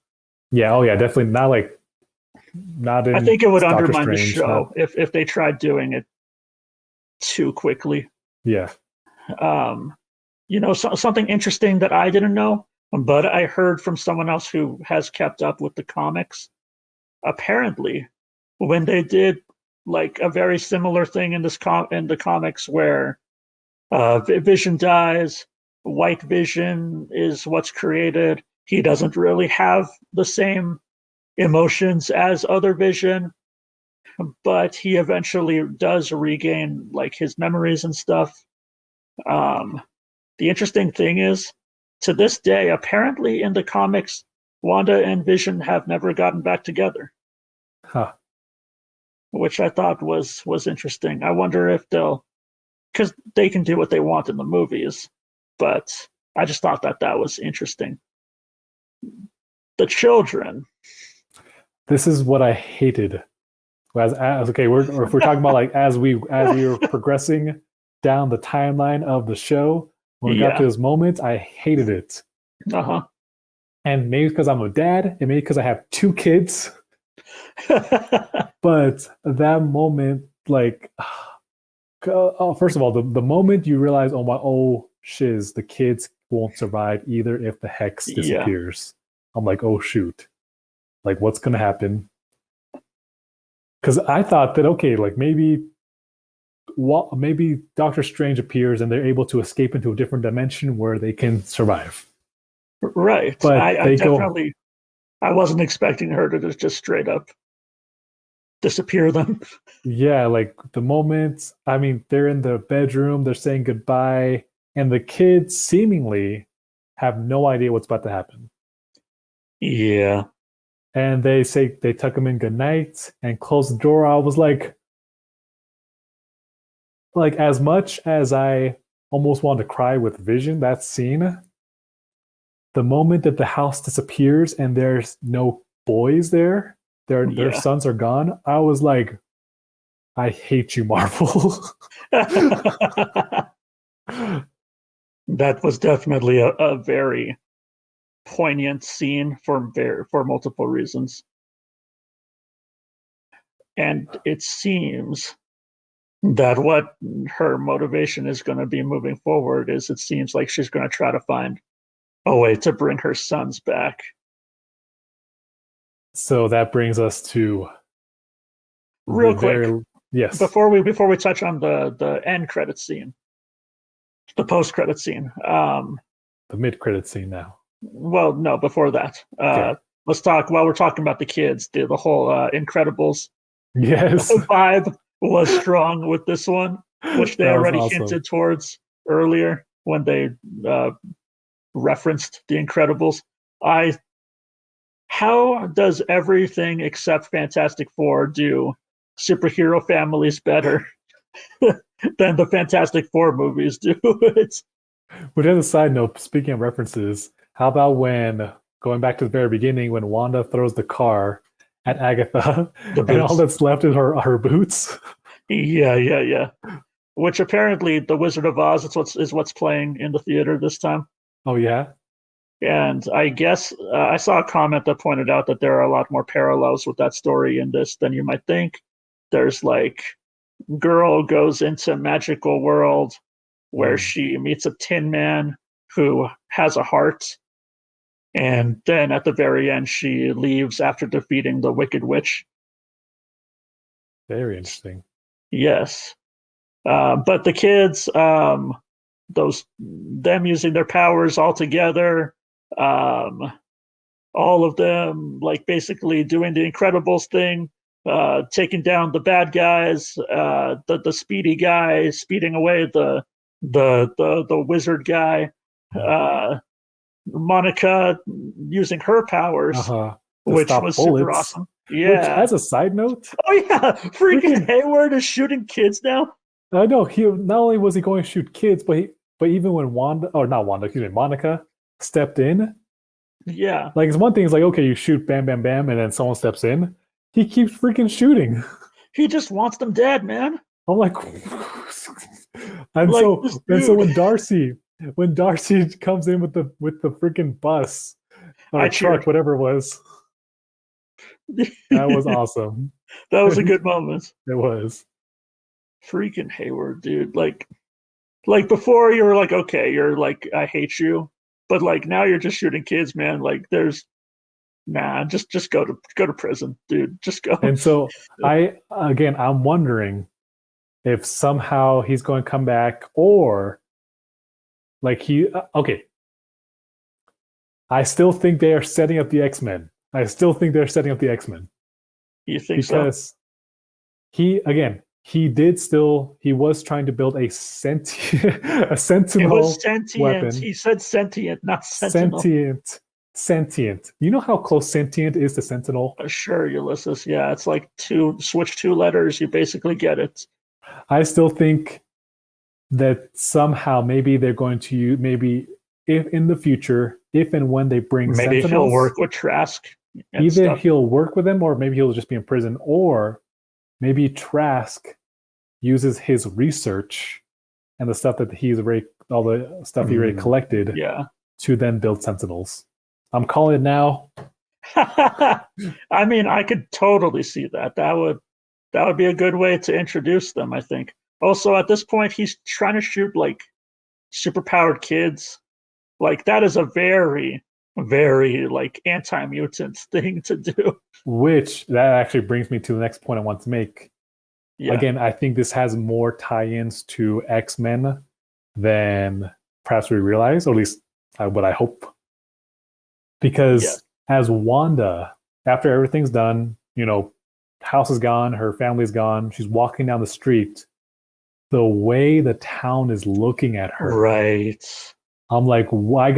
Yeah, oh yeah, definitely not in I think it would Doctor undermine Strange, the show if they tried doing it too quickly. Yeah. Something interesting that I didn't know, but I heard from someone else who has kept up with the comics. Apparently, when they did like a very similar thing in the comics where Vision dies, White Vision is what's created. He doesn't really have the same emotions as other Vision, but he eventually does regain like his memories and stuff. The interesting thing is, to this day, apparently in the comics, Wanda and Vision have never gotten back together. Which I thought was interesting. I wonder if because they can do what they want in the movies, but I just thought that was interesting. The children. This is what I hated. If we're talking about, like, as we were progressing down the timeline of the show, when we got to this moment, I hated it. And maybe because I'm a dad, and maybe because I have 2 kids. But that moment, like, first of all, the moment you realize, oh shiz, the kids won't survive either if the Hex disappears. I'm like, oh shoot, like, what's gonna happen? Because I thought that, okay, like, maybe Doctor Strange appears and they're able to escape into a different dimension where they can survive. Right. But I wasn't expecting her to just straight up disappear them. Yeah, like, the moment, I mean, they're in the bedroom, they're saying goodbye, and the kids seemingly have no idea what's about to happen. Yeah. And they tuck him in goodnight and close the door. I was like, as much as I almost wanted to cry with Vision, that scene, the moment that the house disappears and there's no boys there, their sons are gone, I was like, I hate you, Marvel. That was definitely a very poignant scene for multiple reasons. And it seems that what her motivation is going to be moving forward is, it seems like she's going to try to find a way to bring her sons back. So that brings us to real quick. Yes. Before we touch on the end credit scene, the post credit scene, the mid credit scene now. Well, no, before that, Okay. Let's talk while we're talking about the kids. The whole Incredibles vibe was strong with this one, which they already hinted towards earlier when they referenced the Incredibles. How does everything except Fantastic Four do superhero families better than the Fantastic Four movies do? But as a side note, speaking of references, how about when, going back to the very beginning, when Wanda throws the car at Agatha and all that's left is her boots? Yeah. Which apparently The Wizard of Oz is what's playing in the theater this time. Oh, yeah? And I guess I saw a comment that pointed out that there are a lot more parallels with that story in this than you might think. There's like, girl goes into magical world where she meets a Tin Man who has a heart. And then at the very end, she leaves after defeating the Wicked Witch. Very interesting. Yes. But the kids, them using their powers all together, all of them like basically doing the Incredibles thing, taking down the bad guys, the speedy guy speeding away the wizard guy, Monica using her powers, which was super awesome. Yeah. Which, as a side note, oh yeah, freaking Hayward is shooting kids now. I know, he not only was he going to shoot kids, but even when Monica stepped in. Yeah. Like, it's one thing, it's like, okay, you shoot bam, bam, bam, and then someone steps in. He keeps freaking shooting. He just wants them dead, man. I'm like, and so when Darcy comes in with the freaking bus or truck, whatever it was, that was awesome. That was a good moment. It was. Freaking Hayward, dude. Like before you were like, okay, you're like, I hate you, but like now you're just shooting kids, man. Like just go to prison, dude. Just go. And so I'm wondering if somehow he's going to come back, or like I still think they are setting up the X-Men. You think because he was trying to build a sentinel. It was sentient. Weapon. He said sentient, not sentinel. Sentient. You know how close sentient is to sentinel? Sure, Ulysses. Yeah, it's like switch two letters, you basically get it. I still think that somehow maybe they're going to use, if in the future, if and when they bring maybe sentinels, he'll work with Trask. Either he'll work with them, or maybe he'll just be in prison, or maybe Trask uses his research and the stuff that he already collected to then build sentinels. I'm calling it now. I mean, I could totally see that. That would be a good way to introduce them, I think. Also, at this point, he's trying to shoot like superpowered kids. Like, that is a very, very like anti-mutant thing to do. Which that actually brings me to the next point I want to make. Yeah. Again, I think this has more tie-ins to X-Men than perhaps we realize, or at least what I hope. Because as Wanda, after everything's done, house is gone, her family's gone, she's walking down the street, the way the town is looking at her. Right. I'm like, I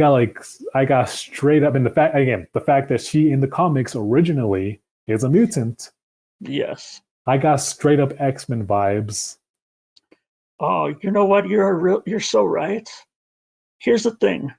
got straight up in the fact that she in the comics originally is a mutant. Yes. I got straight up X-Men vibes. Oh, you know what? You're so right. Here's the thing.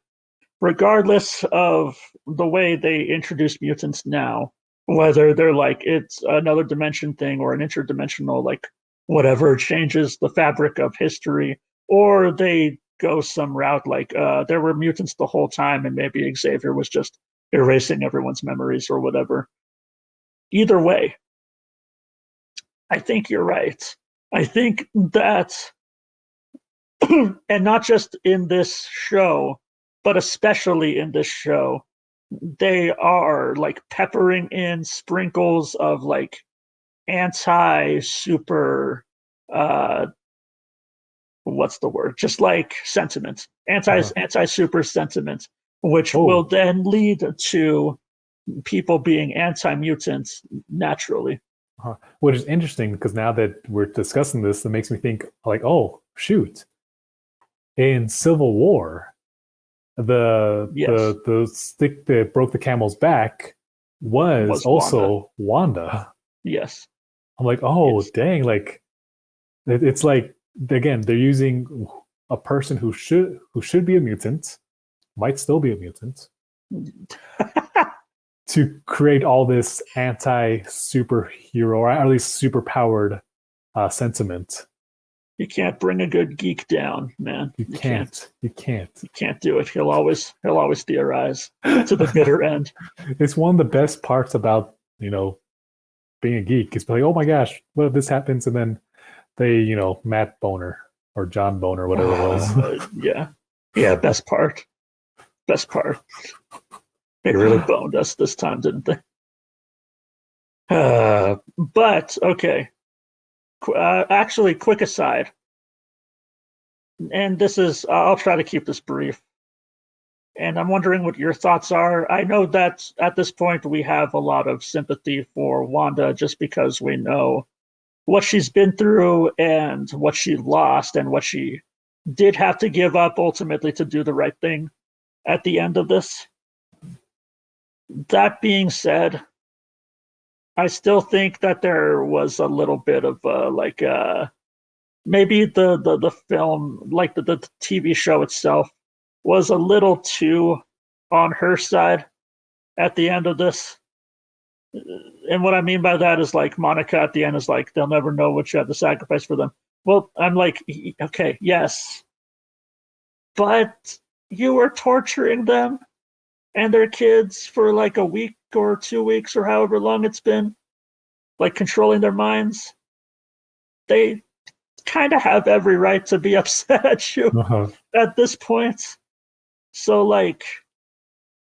Regardless of the way they introduce mutants now, whether they're like it's another dimension thing or an interdimensional, like whatever changes the fabric of history, or they go some route like there were mutants the whole time and maybe Xavier was just erasing everyone's memories or whatever. Either way, I think you're right. I think that, and not just in this show, but especially in this show, they are like peppering in sprinkles of like anti super uh what's the word, just like sentiment, anti super sentiment, which will Oh, then lead to people being anti mutants naturally. which is interesting because now that we're discussing this, it makes me think like, oh shoot, in Civil War, Yes, the stick that broke the camel's back was was Wanda. also Wanda. Yes, I'm like, oh yes. dang, like it's like again they're using a person who should be a mutant, might still be a mutant, to create all this anti superhero or at least super powered sentiment. You can't bring a good geek down, man. You You can't. can't. You can't. You can't do it. He'll always theorize to the bitter end. It's one of the best parts about being a geek. It's like, oh my gosh, what if this happens? And then they, Matt Boner or John Boner, whatever it was. Yeah, yeah. Best part. Best part. They really boned us this time, didn't they? But okay. Actually, quick aside, and this is I'll try to keep this brief. And I'm wondering what your thoughts are. I know that at this point we have a lot of sympathy for Wanda just because we know what she's been through and what she lost and what she did have to give up ultimately to do the right thing at the end of this. That being said, I still think that there was a little bit of maybe the film, like the TV show itself, was a little too on her side at the end of this. And what I mean by that is like Monica at the end is like they'll never know what you had to sacrifice for them. Well, I'm like, okay, yes, but you were torturing them and their kids for like a week or 2 weeks or however long it's been, like controlling their minds. They kind of have every right to be upset at you Uh-huh. at this point. So like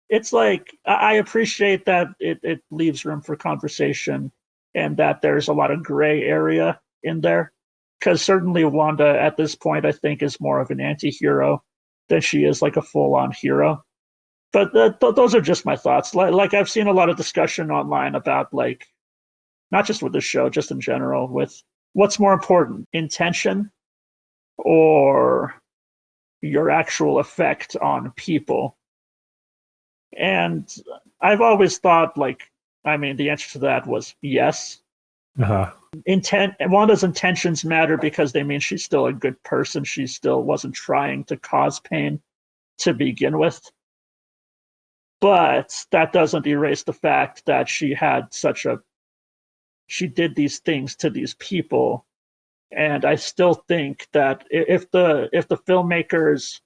it's like I appreciate that it leaves room for conversation and that there's a lot of gray area in there. Because certainly Wanda at this point I think is more of an anti-hero than she is like a full-on hero. But those are just my thoughts. Like I've seen a lot of discussion online about like not just with this show, just in general, with what's more important, intention or your actual effect on people. And I've always thought, like, I mean, the answer to that was yes. Uh-huh. Wanda's intentions matter because they mean she's still a good person. She still wasn't trying to cause pain to begin with. But that doesn't erase the fact that she did these things to these people. And I still think that if the filmmakers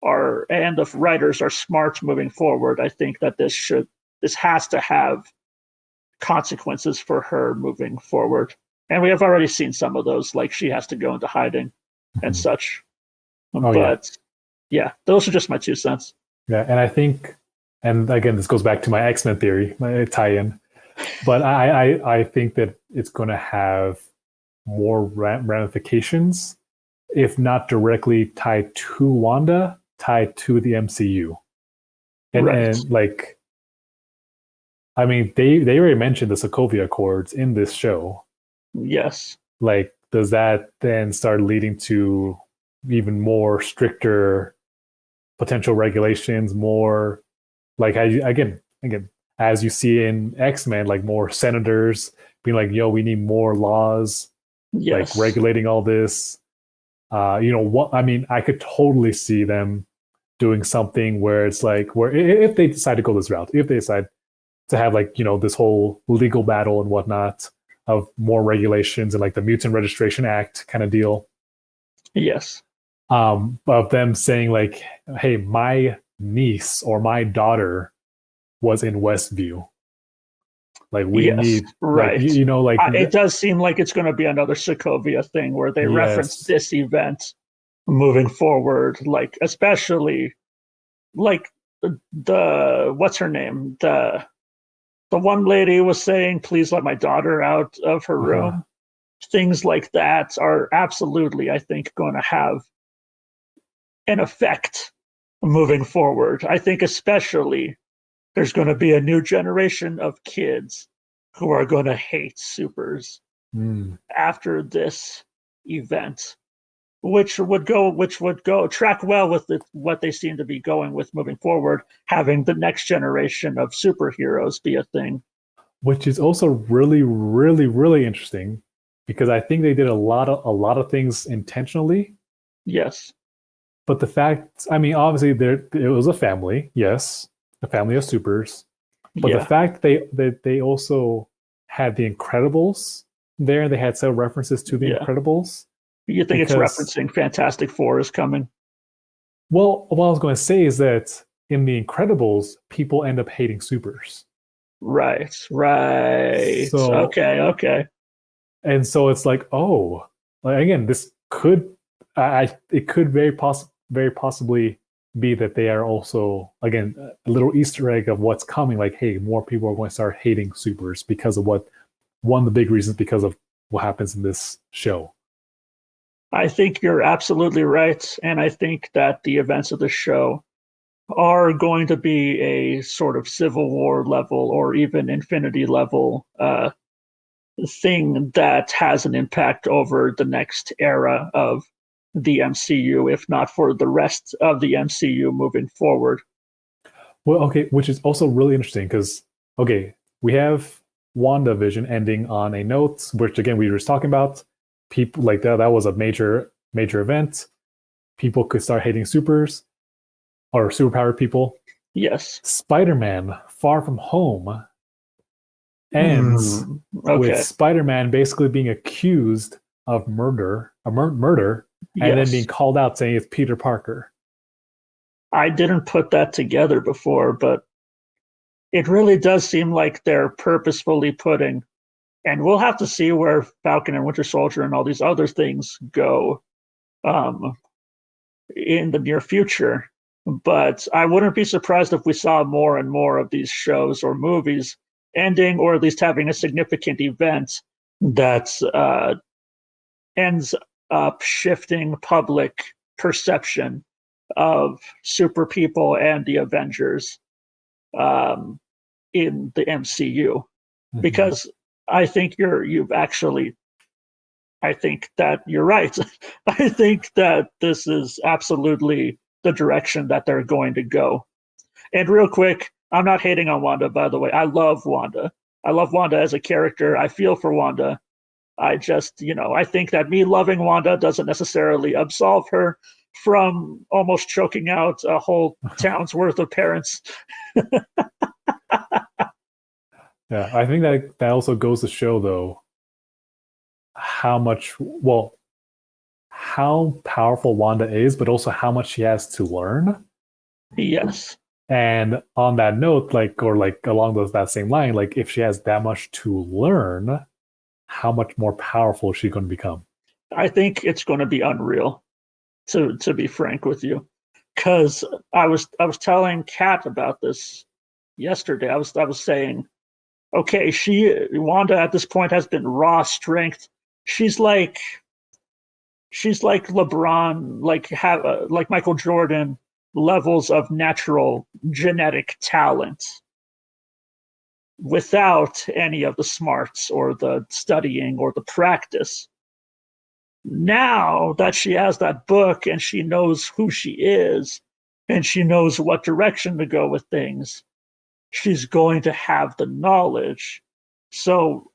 are and the writers are smart moving forward, I think that this has to have consequences for her moving forward. And we have already seen some of those, like she has to go into hiding and such. Oh yeah. But yeah, those are just my 2 cents. Yeah, and I think, and again, this goes back to my X-Men theory, my tie-in. But I think that it's going to have more ramifications, if not directly tied to Wanda, tied to the MCU. Right. And like, I mean, they already mentioned the Sokovia Accords in this show. Yes. Like, does that then start leading to even more stricter potential regulations, more like again, as you see in X-Men, like more senators being like, "Yo, we need more laws, like Yes. regulating all this." What I mean, I could totally see them doing something where it's like, where if they decide to go this route, if they decide to have like this whole legal battle and whatnot of more regulations and like the Mutant Registration Act kind of deal. Yes. Of them saying like, "Hey, my niece or my daughter was in Westview. Like we Yes. need like Right. It does seem like it's going to be another Sokovia thing where they reference yes, this event moving forward, like especially like the what's her name, the one lady was saying, "Please let my daughter out of her room." Things like that are absolutely, I think, going to have an effect moving forward. I think especially there's going to be a new generation of kids who are going to hate supers after this event, which would go track well with what they seem to be going with moving forward, having the next generation of superheroes be a thing. Which is also really, really, really interesting because I think they did a lot of things intentionally. Yes. But the fact, I mean, obviously it was a family, yes, a family of supers. But the Yeah. fact they also had the Incredibles there, they had several references to the Yeah. Incredibles. You think it's referencing Fantastic Four is coming? Well, what I was going to say is that in the Incredibles, people end up hating supers. Right. Right. So Okay. and so it's like, oh, like again, this could it could very possibly be that they are also again a little Easter egg of what's coming. Like, hey, more people are going to start hating supers because of what one of the big reasons because of what happens in this show. I think you're absolutely right. And I think that the events of the show are going to be a sort of Civil War level or even Infinity level thing that has an impact over the next era of the MCU, if not for the rest of the MCU moving forward. Well, okay, which is also really interesting because okay, we have WandaVision ending on a note, which again we were just talking about. People like that was a major event. People could start hating supers or superpowered people. Yes. Spider-Man Far From Home ends with Okay. Spider-Man basically being accused of murder, and then being Yes. called out saying it's Peter Parker. I didn't put that together before, but it really does seem like they're purposefully putting, and we'll have to see where Falcon and Winter Soldier and all these other things go um, in the near future. But I wouldn't be surprised if we saw more and more of these shows or movies ending, or at least having a significant event that ends up shifting public perception of super people and the Avengers um, in the MCU. Because I think I think that you're right. I think that this is absolutely the direction that they're going to go. And real quick, I'm not hating on Wanda, by the way. I love Wanda. I love Wanda as a character. I feel for Wanda. I just, I think that me loving Wanda doesn't necessarily absolve her from almost choking out a whole town's worth of parents. Yeah, I think that also goes to show though how powerful Wanda is, but also how much she has to learn. Yes. And on that note, along that same line, like if she has that much to learn, how much more powerful is she going to become? I think it's going to be unreal, to be frank with you, because I was telling Kat about this yesterday. I was saying, okay, Wanda at this point has been raw strength. She's like LeBron, like Michael Jordan levels of natural genetic talent without any of the smarts or the studying or the practice. Now that she has that book and she knows who she is, and she knows what direction to go with things, she's going to have the knowledge. So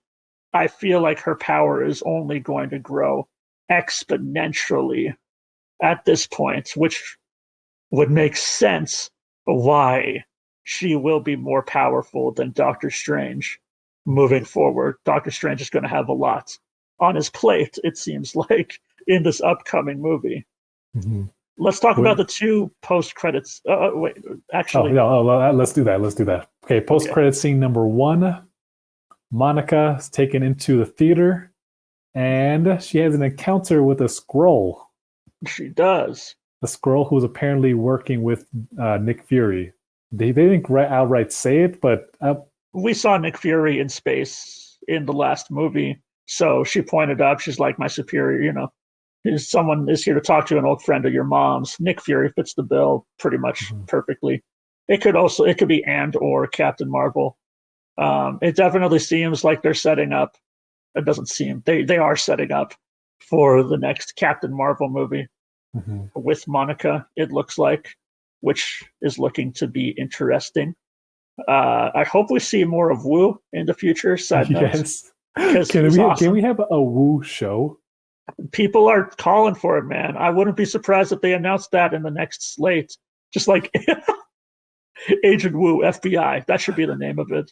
I feel like her power is only going to grow exponentially at this point, which would make sense why she will be more powerful than Doctor Strange moving forward. Doctor Strange is going to have a lot on his plate, it seems like, in this upcoming movie. Mm-hmm. Let's talk about the two post credits. Wait, actually. Let's do that. Let's do that. Okay, post credit scene number 1. Monica is taken into the theater, and she has an encounter with a Skrull. She does. The Skrull who's apparently working with Nick Fury. They didn't outright say it, but we saw Nick Fury in space in the last movie, so she pointed up. She's like, my superior, you know. Someone is here to talk to, an old friend of your mom's. Nick Fury fits the bill pretty much perfectly. It could be and or Captain Marvel. It definitely seems like they're setting up. It doesn't seem they are setting up for the next Captain Marvel movie with Monica. It looks like, which is looking to be interesting. I hope we see more of Wu in the future. Side notes. Can we have a Wu show? People are calling for it, man. I wouldn't be surprised if they announced that in the next slate. Just like Agent Wu, FBI. That should be the name of it.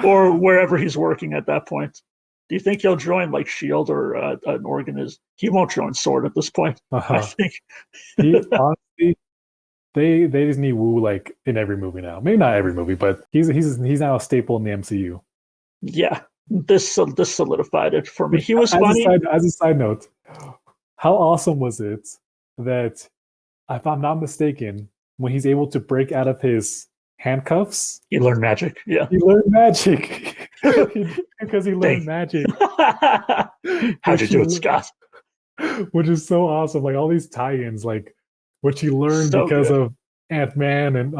Or wherever he's working at that point. Do you think he'll join like S.H.I.E.L.D. or an organization? He won't join S.W.O.R.D. at this point. I think. Honestly, they just need Wu like in every movie now. Maybe not every movie, but he's now a staple in the MCU. Yeah. This solidified it for me. He was funny. As a side note, how awesome was it that, if I'm not mistaken, when he's able to break out of his handcuffs, he learned magic. Yeah, he learned magic because he learned magic. How'd you do it, Scott? Which is so awesome. Like all these tie-ins, like which he learned because of Ant-Man, and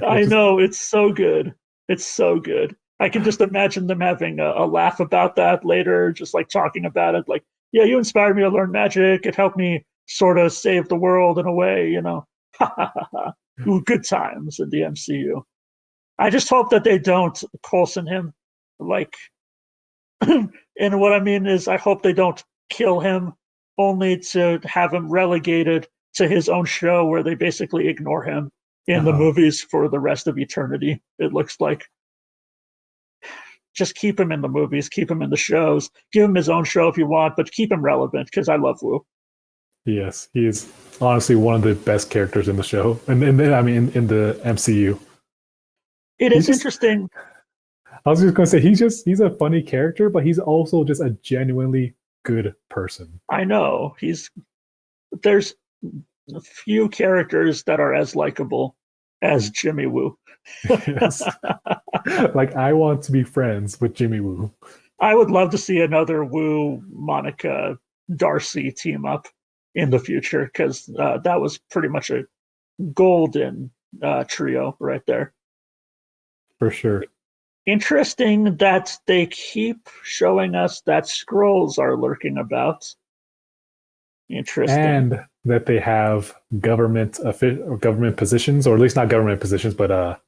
I know, it's so good. It's so good. I can just imagine them having a laugh about that later, just like talking about it. Like, yeah, you inspired me to learn magic. It helped me sort of save the world in a way, you know. Ooh, good times in the MCU. I just hope that they don't Coulson him. Like, and what I mean is I hope they don't kill him only to have him relegated to his own show where they basically ignore him in the movies for the rest of eternity, it looks like. Just keep him in the movies, keep him in the shows, give him his own show if you want, but keep him relevant because I love Wu. Yes, he is honestly one of the best characters in the show, and in the MCU. It's interesting. I was just going to say he's a funny character, but he's also just a genuinely good person. I know there's a few characters that are as likable as Jimmy Woo. Yes. Like, I want to be friends with Jimmy Woo. I would love to see another Wu, Monica, Darcy team up in the future because that was pretty much a golden trio right there. For sure. Interesting that they keep showing us that Skrulls are lurking about. Interesting. And that they have government positions, or at least not government positions, but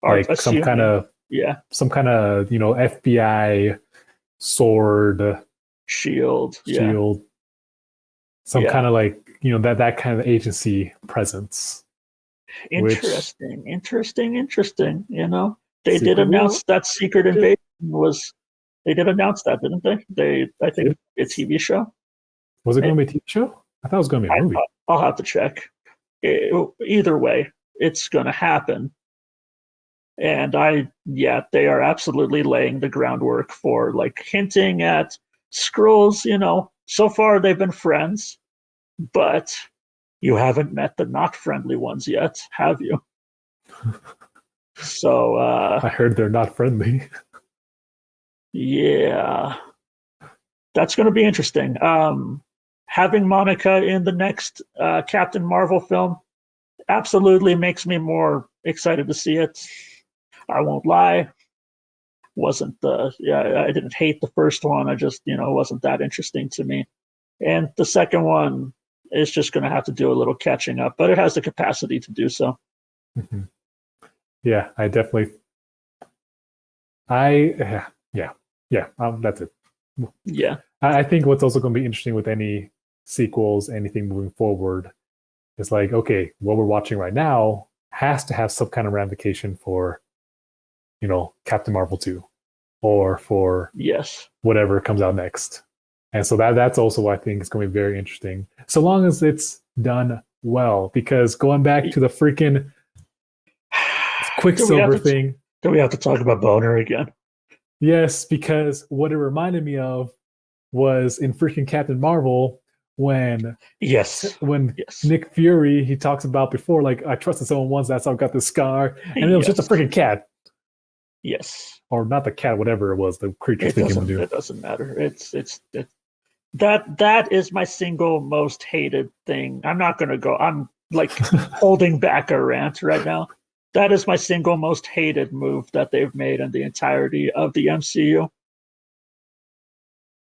like some kind of FBI, S.W.O.R.D., S.H.I.E.L.D. Some kind of like, that kind of agency presence. Interesting. They did announce that Secret Invasion was. They did announce that, didn't they? I think a TV show. Was it going to be a TV show? I thought it was going to be a movie. I'll have to check. Either way, it's going to happen. And they are absolutely laying the groundwork for like hinting at Skrulls. So far they've been friends, but you haven't met the not friendly ones yet, have you? So I heard they're not friendly. Yeah, that's going to be interesting. Having Monica in the next Captain Marvel film absolutely makes me more excited to see it. I won't lie. I didn't hate the first one. I just, it wasn't that interesting to me. And the second one, it's just going to have to do a little catching up, but it has the capacity to do so. Mm-hmm. Yeah, I definitely. That's it. Yeah. I think what's also going to be interesting with any sequels, anything moving forward, is like, okay, what we're watching right now has to have some kind of ramification for, Captain Marvel 2 or for whatever comes out next. And so that's also what I think is going to be very interesting. So long as it's done well, because going back to the freaking Quicksilver thing. Do we have to talk about Boner again? Yes, because what it reminded me of was in freaking Captain Marvel when Nick Fury, he talks about before, like, I trusted someone once, that's how I got the scar, and it was just a freaking cat. Yes. Or not the cat, whatever it was, the creature thinking would do. It doesn't matter. That is my single most hated thing. I'm not gonna go. I'm like holding back a rant right now. That is my single most hated move that they've made in the entirety of the MCU.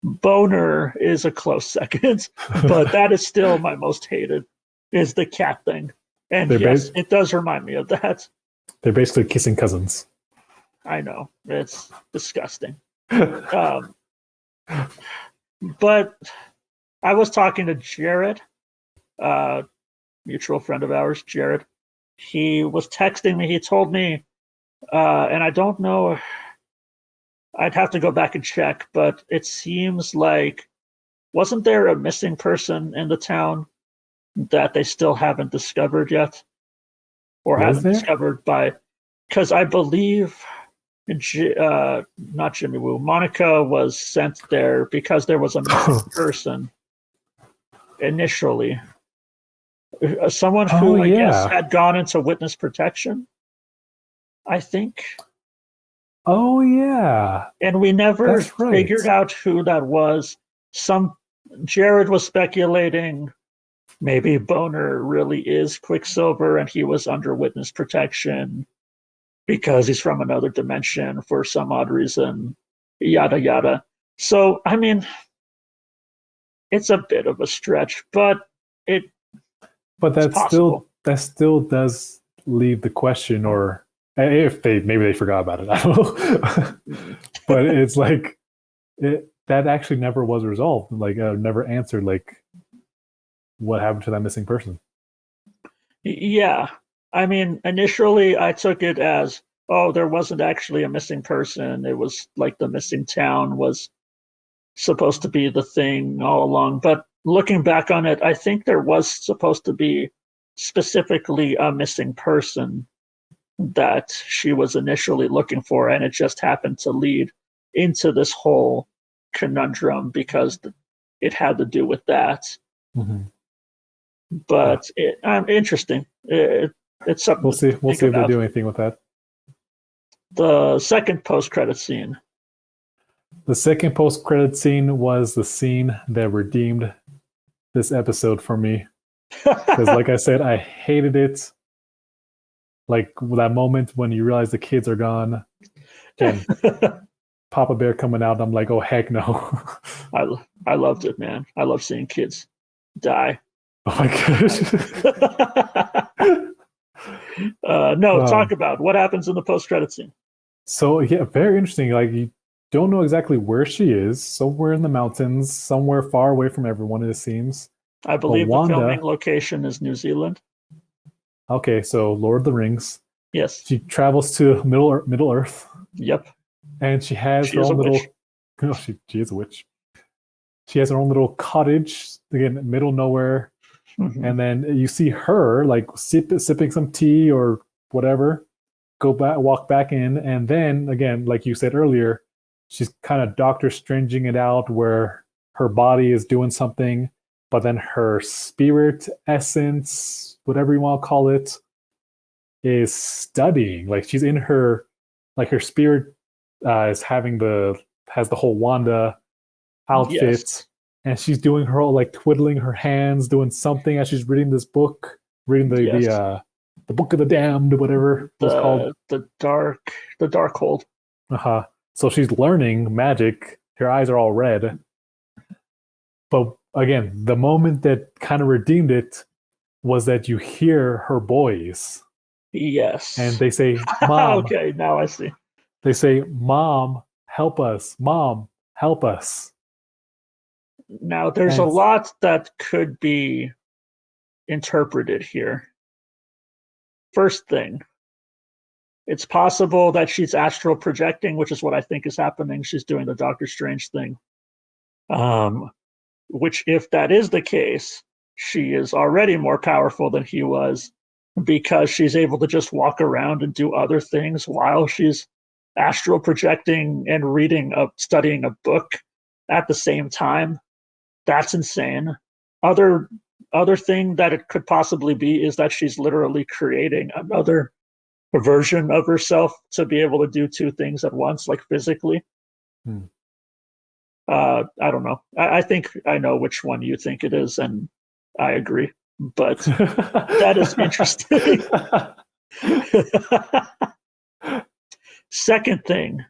Boner is a close second, but that is still my most hated, is the cat thing. And yes, it does remind me of that. They're basically kissing cousins. I know. It's disgusting. But I was talking to Jared, mutual friend of ours, Jared. He was texting me. He told me, and I don't know, I'd have to go back and check, but it seems like, wasn't there a missing person in the town that they still haven't discovered yet? Or haven't discovered by, because I believe, not Jimmy Woo, Monica was sent there because there was a missing person initially. Someone who I guess had gone into witness protection, I think. Oh yeah. And we never figured out who that was. Jared was speculating maybe Boner really is Quicksilver and he was under witness protection because he's from another dimension for some odd reason, yada yada. So I mean, it's a bit of a stretch, but that still does leave the question, or if maybe they forgot about it, I don't know. But it's like that actually never was resolved, like never answered, like what happened to that missing person. Yeah, I mean, initially I took it as, oh, there wasn't actually a missing person. It was like the missing town was supposed to be the thing all along. But looking back on it, I think there was supposed to be specifically a missing person that she was initially looking for, and it just happened to lead into this whole conundrum because it had to do with that. Mm-hmm. But interesting. It's something. We'll see. We'll see if they do anything with that. The second post-credit scene. The second post-credit scene was the scene that redeemed this episode for me. Because, like I said, I hated it. Like that moment when you realize the kids are gone, and Papa Bear coming out. I'm like, oh heck no. I loved it, man. I love seeing kids die. Oh my gosh. Talk about what happens in the post-credit scene. So yeah, very interesting. Like you don't know exactly where she is. Somewhere in the mountains, somewhere far away from everyone, it seems. I believe the filming location is New Zealand. Okay, so Lord of the Rings. Yes. She travels to Middle Earth. Yep. And she has her own little. Oh, she is a witch. She has her own little cottage, again, middle nowhere. Mm-hmm. And then you see her like sipping some tea or whatever, walk back in. And then again, like you said earlier, she's kind of Doctor Stranging it out where her body is doing something, but then her spirit essence, whatever you want to call it, is studying. Like she's in her, like her spirit has the whole Wanda outfit. Yes. And she's doing her all like twiddling her hands, doing something as she's reading this book, reading the Book of the Damned, whatever it was called. The Darkhold. So she's learning magic. Her eyes are all red. But again, the moment that kind of redeemed it was that you hear her boys and Yes. they say, "Mom," Okay, now I see. they say, "Mom, help us. Mom, help us." Now, there's a And lot that could be interpreted here. First thing, it's possible that she's astral projecting, which is what I think is happening. She's doing the Doctor Strange thing. Which, if that is the case, she is already more powerful than he was because she's able to just walk around and do other things while she's astral projecting and studying a book at the same time. That's insane. Other other thing that it could possibly be is that she's literally creating another version of herself to be able to do two things at once, like physically. hmm. I don't know. I think I know which one you think it is, and I agree. But that is interesting. Second thing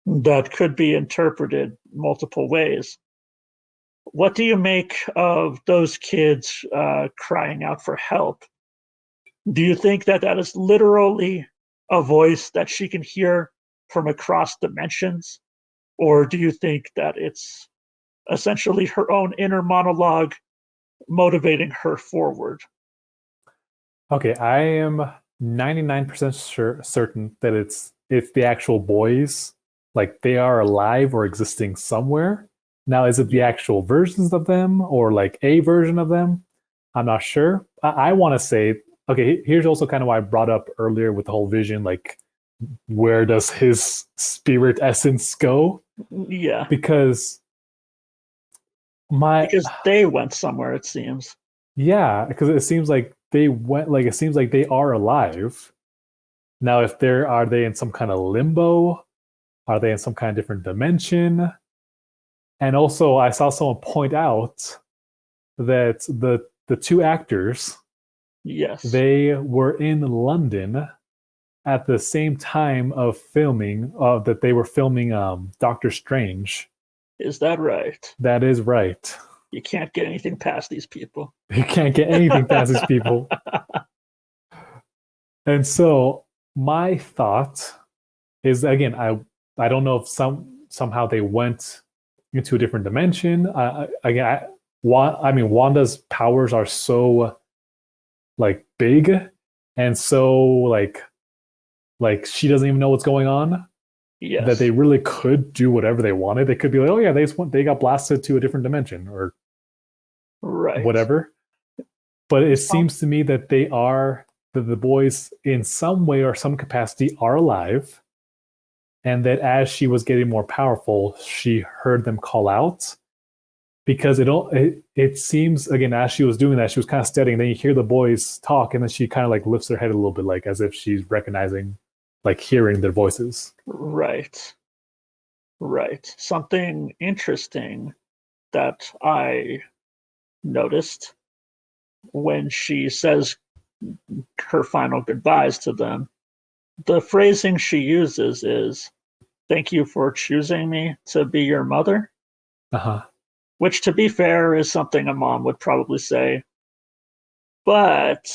that could be interpreted multiple ways. What do you make of those kids crying out for help? Do you think that that is literally a voice that she can hear from across dimensions? Or do you think that it's essentially her own inner monologue motivating her forward? Okay, I am 99% certain that it's the actual boys, like they are alive or existing somewhere. Now, is it the actual versions of them or like a version of them? I'm not sure. I want to say, okay, here's also kind of why I brought up earlier with the whole vision, like where does his spirit essence go? Yeah, Because my because they went somewhere, it seems. yeah, because it seems like they went like it seems like they are alive. Now, if they're are they in some kind of limbo? Are they in some kind of different dimension? And also, I saw someone point out that the two actors Yes. they were in London at the same time of filming that they were filming Doctor Strange. Is that right? That is right. You can't get anything past these people. You can't get anything past these people. And so my thought is again, I don't know if somehow they went into a different dimension. I mean, Wanda's powers are so like big, and so like she doesn't even know what's going on. That they Yes. really could do whatever they wanted. They could be like, oh yeah, they got blasted to a different dimension or Right. whatever. But it Some, seems to me that they are that the boys in some way or some capacity are alive, and that as she was getting more powerful, she heard them call out. Because it seems again as she was doing that, she was kind of studying. Then you hear the boys talk, and then she kind of like lifts her head a little bit, like as if she's recognizing, like hearing their voices. right. Right. Something interesting that I noticed when she says her final goodbyes to them, the phrasing she uses is, "Thank you for choosing me to be your mother," Uh huh. which, to be fair, is something a mom would probably say. But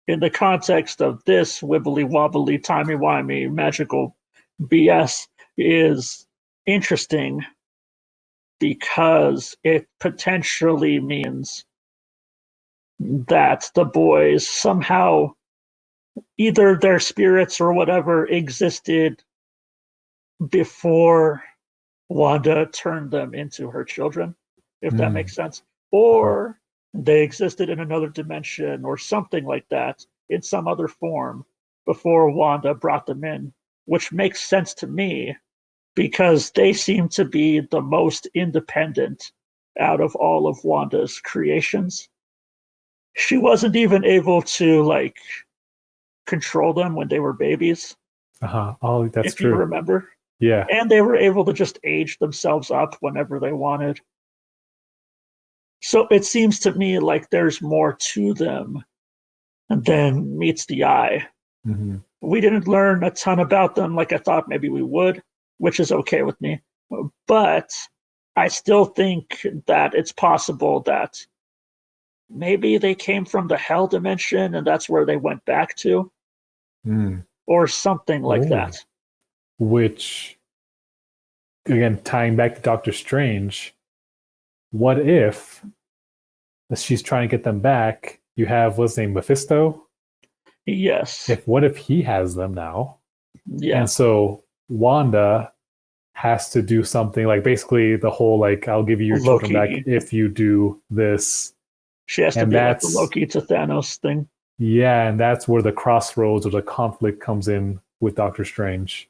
in the context of this wibbly wobbly, timey wimey, magical BS, is interesting because it potentially means that the boys somehow, either their spirits or whatever, existed before Wanda turned them into her children, if that Mm. makes sense. Uh-huh. Or they existed in another dimension or something like that in some other form before Wanda brought them in, which makes sense to me because they seem to be the most independent out of all of Wanda's creations. She wasn't even able to like control them when they were babies, Uh-huh. Oh, that's if you true. remember. Yeah. And they were able to just age themselves up whenever they wanted. So it seems to me like there's more to them than meets the eye. Hmm. We didn't learn a ton about them like I thought maybe we would, which is okay with me. But I still think that it's possible that maybe they came from the hell dimension and that's where they went back to, or something like that. Which, again, tying back to Doctor Strange, what if she's trying to get them back? You have, what's his name, Mephisto? Yes. What if he has them now? Yeah. And so Wanda has to do something like basically the whole like, I'll give you your children back if you do this. She has to be like the Loki to Thanos thing. Yeah, and that's where the crossroads or the conflict comes in with Doctor Strange.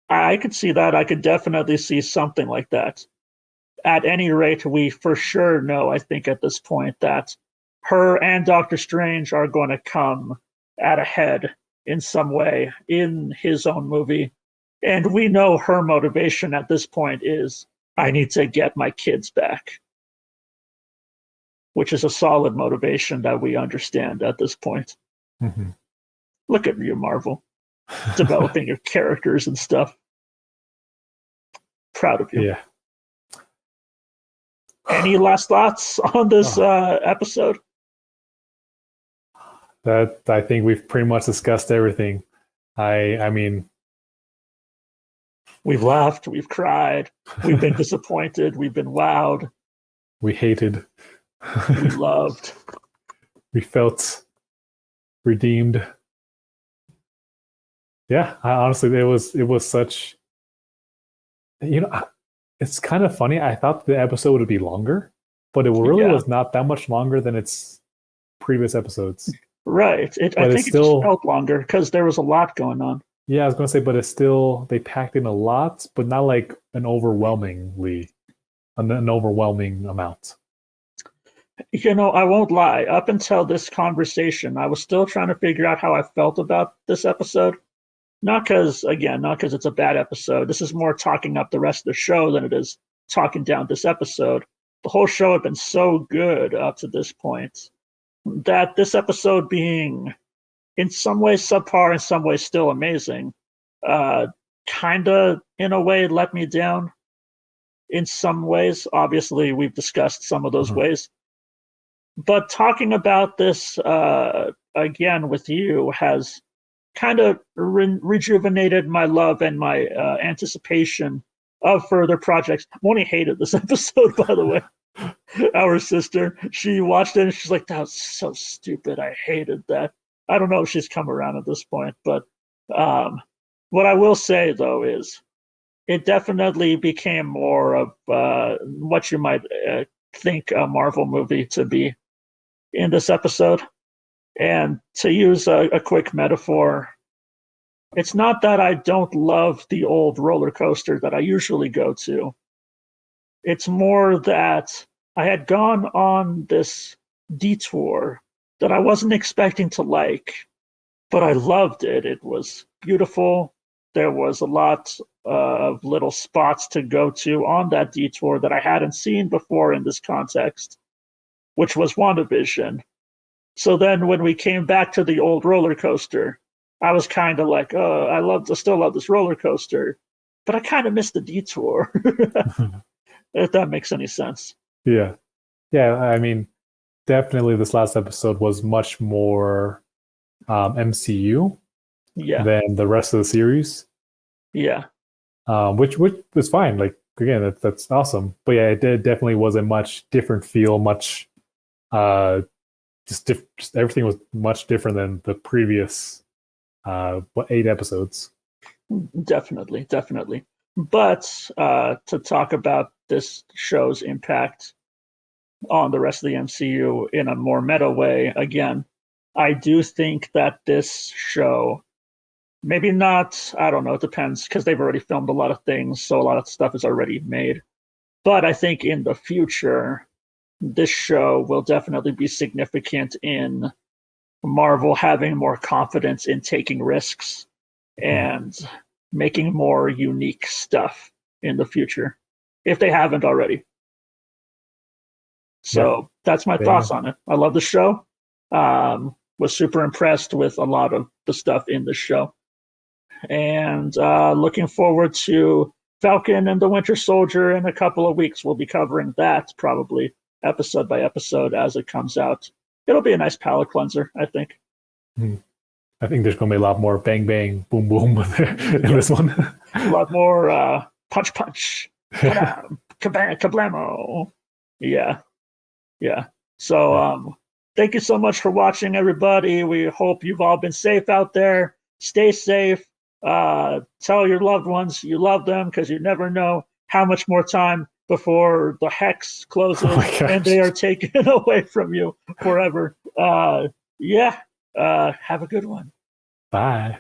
I could see that. I could definitely see something like that. At any rate, we for sure know, I think, at this point, that her and Doctor Strange are going to come at a head in some way in his own movie. And we know her motivation at this point is, I need to get my kids back. Which is a solid motivation that we understand at this point. Mm-hmm. Look at you, Marvel. Developing your characters and stuff. Proud of you. Yeah. Any last thoughts on this episode? That I think we've pretty much discussed everything. I mean, we've laughed, we've cried, we've been disappointed, we've been wowed, we hated, we loved, we felt redeemed. Yeah, honestly, it was such. It's kind of funny. I thought the episode would be longer, but it really was not that much longer than its previous episodes. Right. I think it just felt longer because there was a lot going on. Yeah, I was going to say, but it's still, they packed in a lot, but not like an overwhelming amount. I won't lie. Up until this conversation, I was still trying to figure out how I felt about this episode. Not because it's a bad episode. This is more talking up the rest of the show than it is talking down this episode. The whole show had been so good up to this point that this episode being in some ways subpar, in some ways still amazing, kind of in a way let me down in some ways. Obviously, we've discussed some of those ways. But talking about this again with you has kind of rejuvenated my love and my anticipation of further projects. Moni hated this episode, by the way. Our sister, she watched it and she's like, that was so stupid. I hated that. I don't know if she's come around at this point, but what I will say, though, is it definitely became more of what you might think a Marvel movie to be in this episode. And to use a quick metaphor, it's not that I don't love the old roller coaster that I usually go to. It's more that I had gone on this detour that I wasn't expecting to like, but I loved it. It was beautiful. There was a lot of little spots to go to on that detour that I hadn't seen before in this context, which was WandaVision. So then when we came back to the old roller coaster, I was kind of like, oh, I still love this roller coaster, but I kind of missed the detour. If that makes any sense. Yeah. Yeah, I mean, definitely this last episode was much more MCU than the rest of the series. Yeah. Which was fine. Like, again, that's awesome. But yeah, it definitely was a much different feel, much just everything was much different than the previous 8 episodes. Definitely. But to talk about this show's impact on the rest of the MCU in a more meta way, again, I do think that this show, maybe not, I don't know, it depends, because they've already filmed a lot of things, so a lot of stuff is already made. But I think in the future, this show will definitely be significant in Marvel having more confidence in taking risks and making more unique stuff in the future, if they haven't already. So that's my thoughts on it. I love the show. Was super impressed with a lot of the stuff in the show. And looking forward to Falcon and the Winter Soldier in a couple of weeks. We'll be covering that probably episode by episode as it comes out. It'll be a nice palate cleanser, I think. I think there's going to be a lot more bang, bang, boom, boom in this one. A lot more punch, punch, kablamo. Yeah. So thank you so much for watching, everybody. We hope you've all been safe out there. Stay safe. Tell your loved ones you love them, because you never know how much more time before the hex closes and they are taken away from you forever. Have a good one. Bye.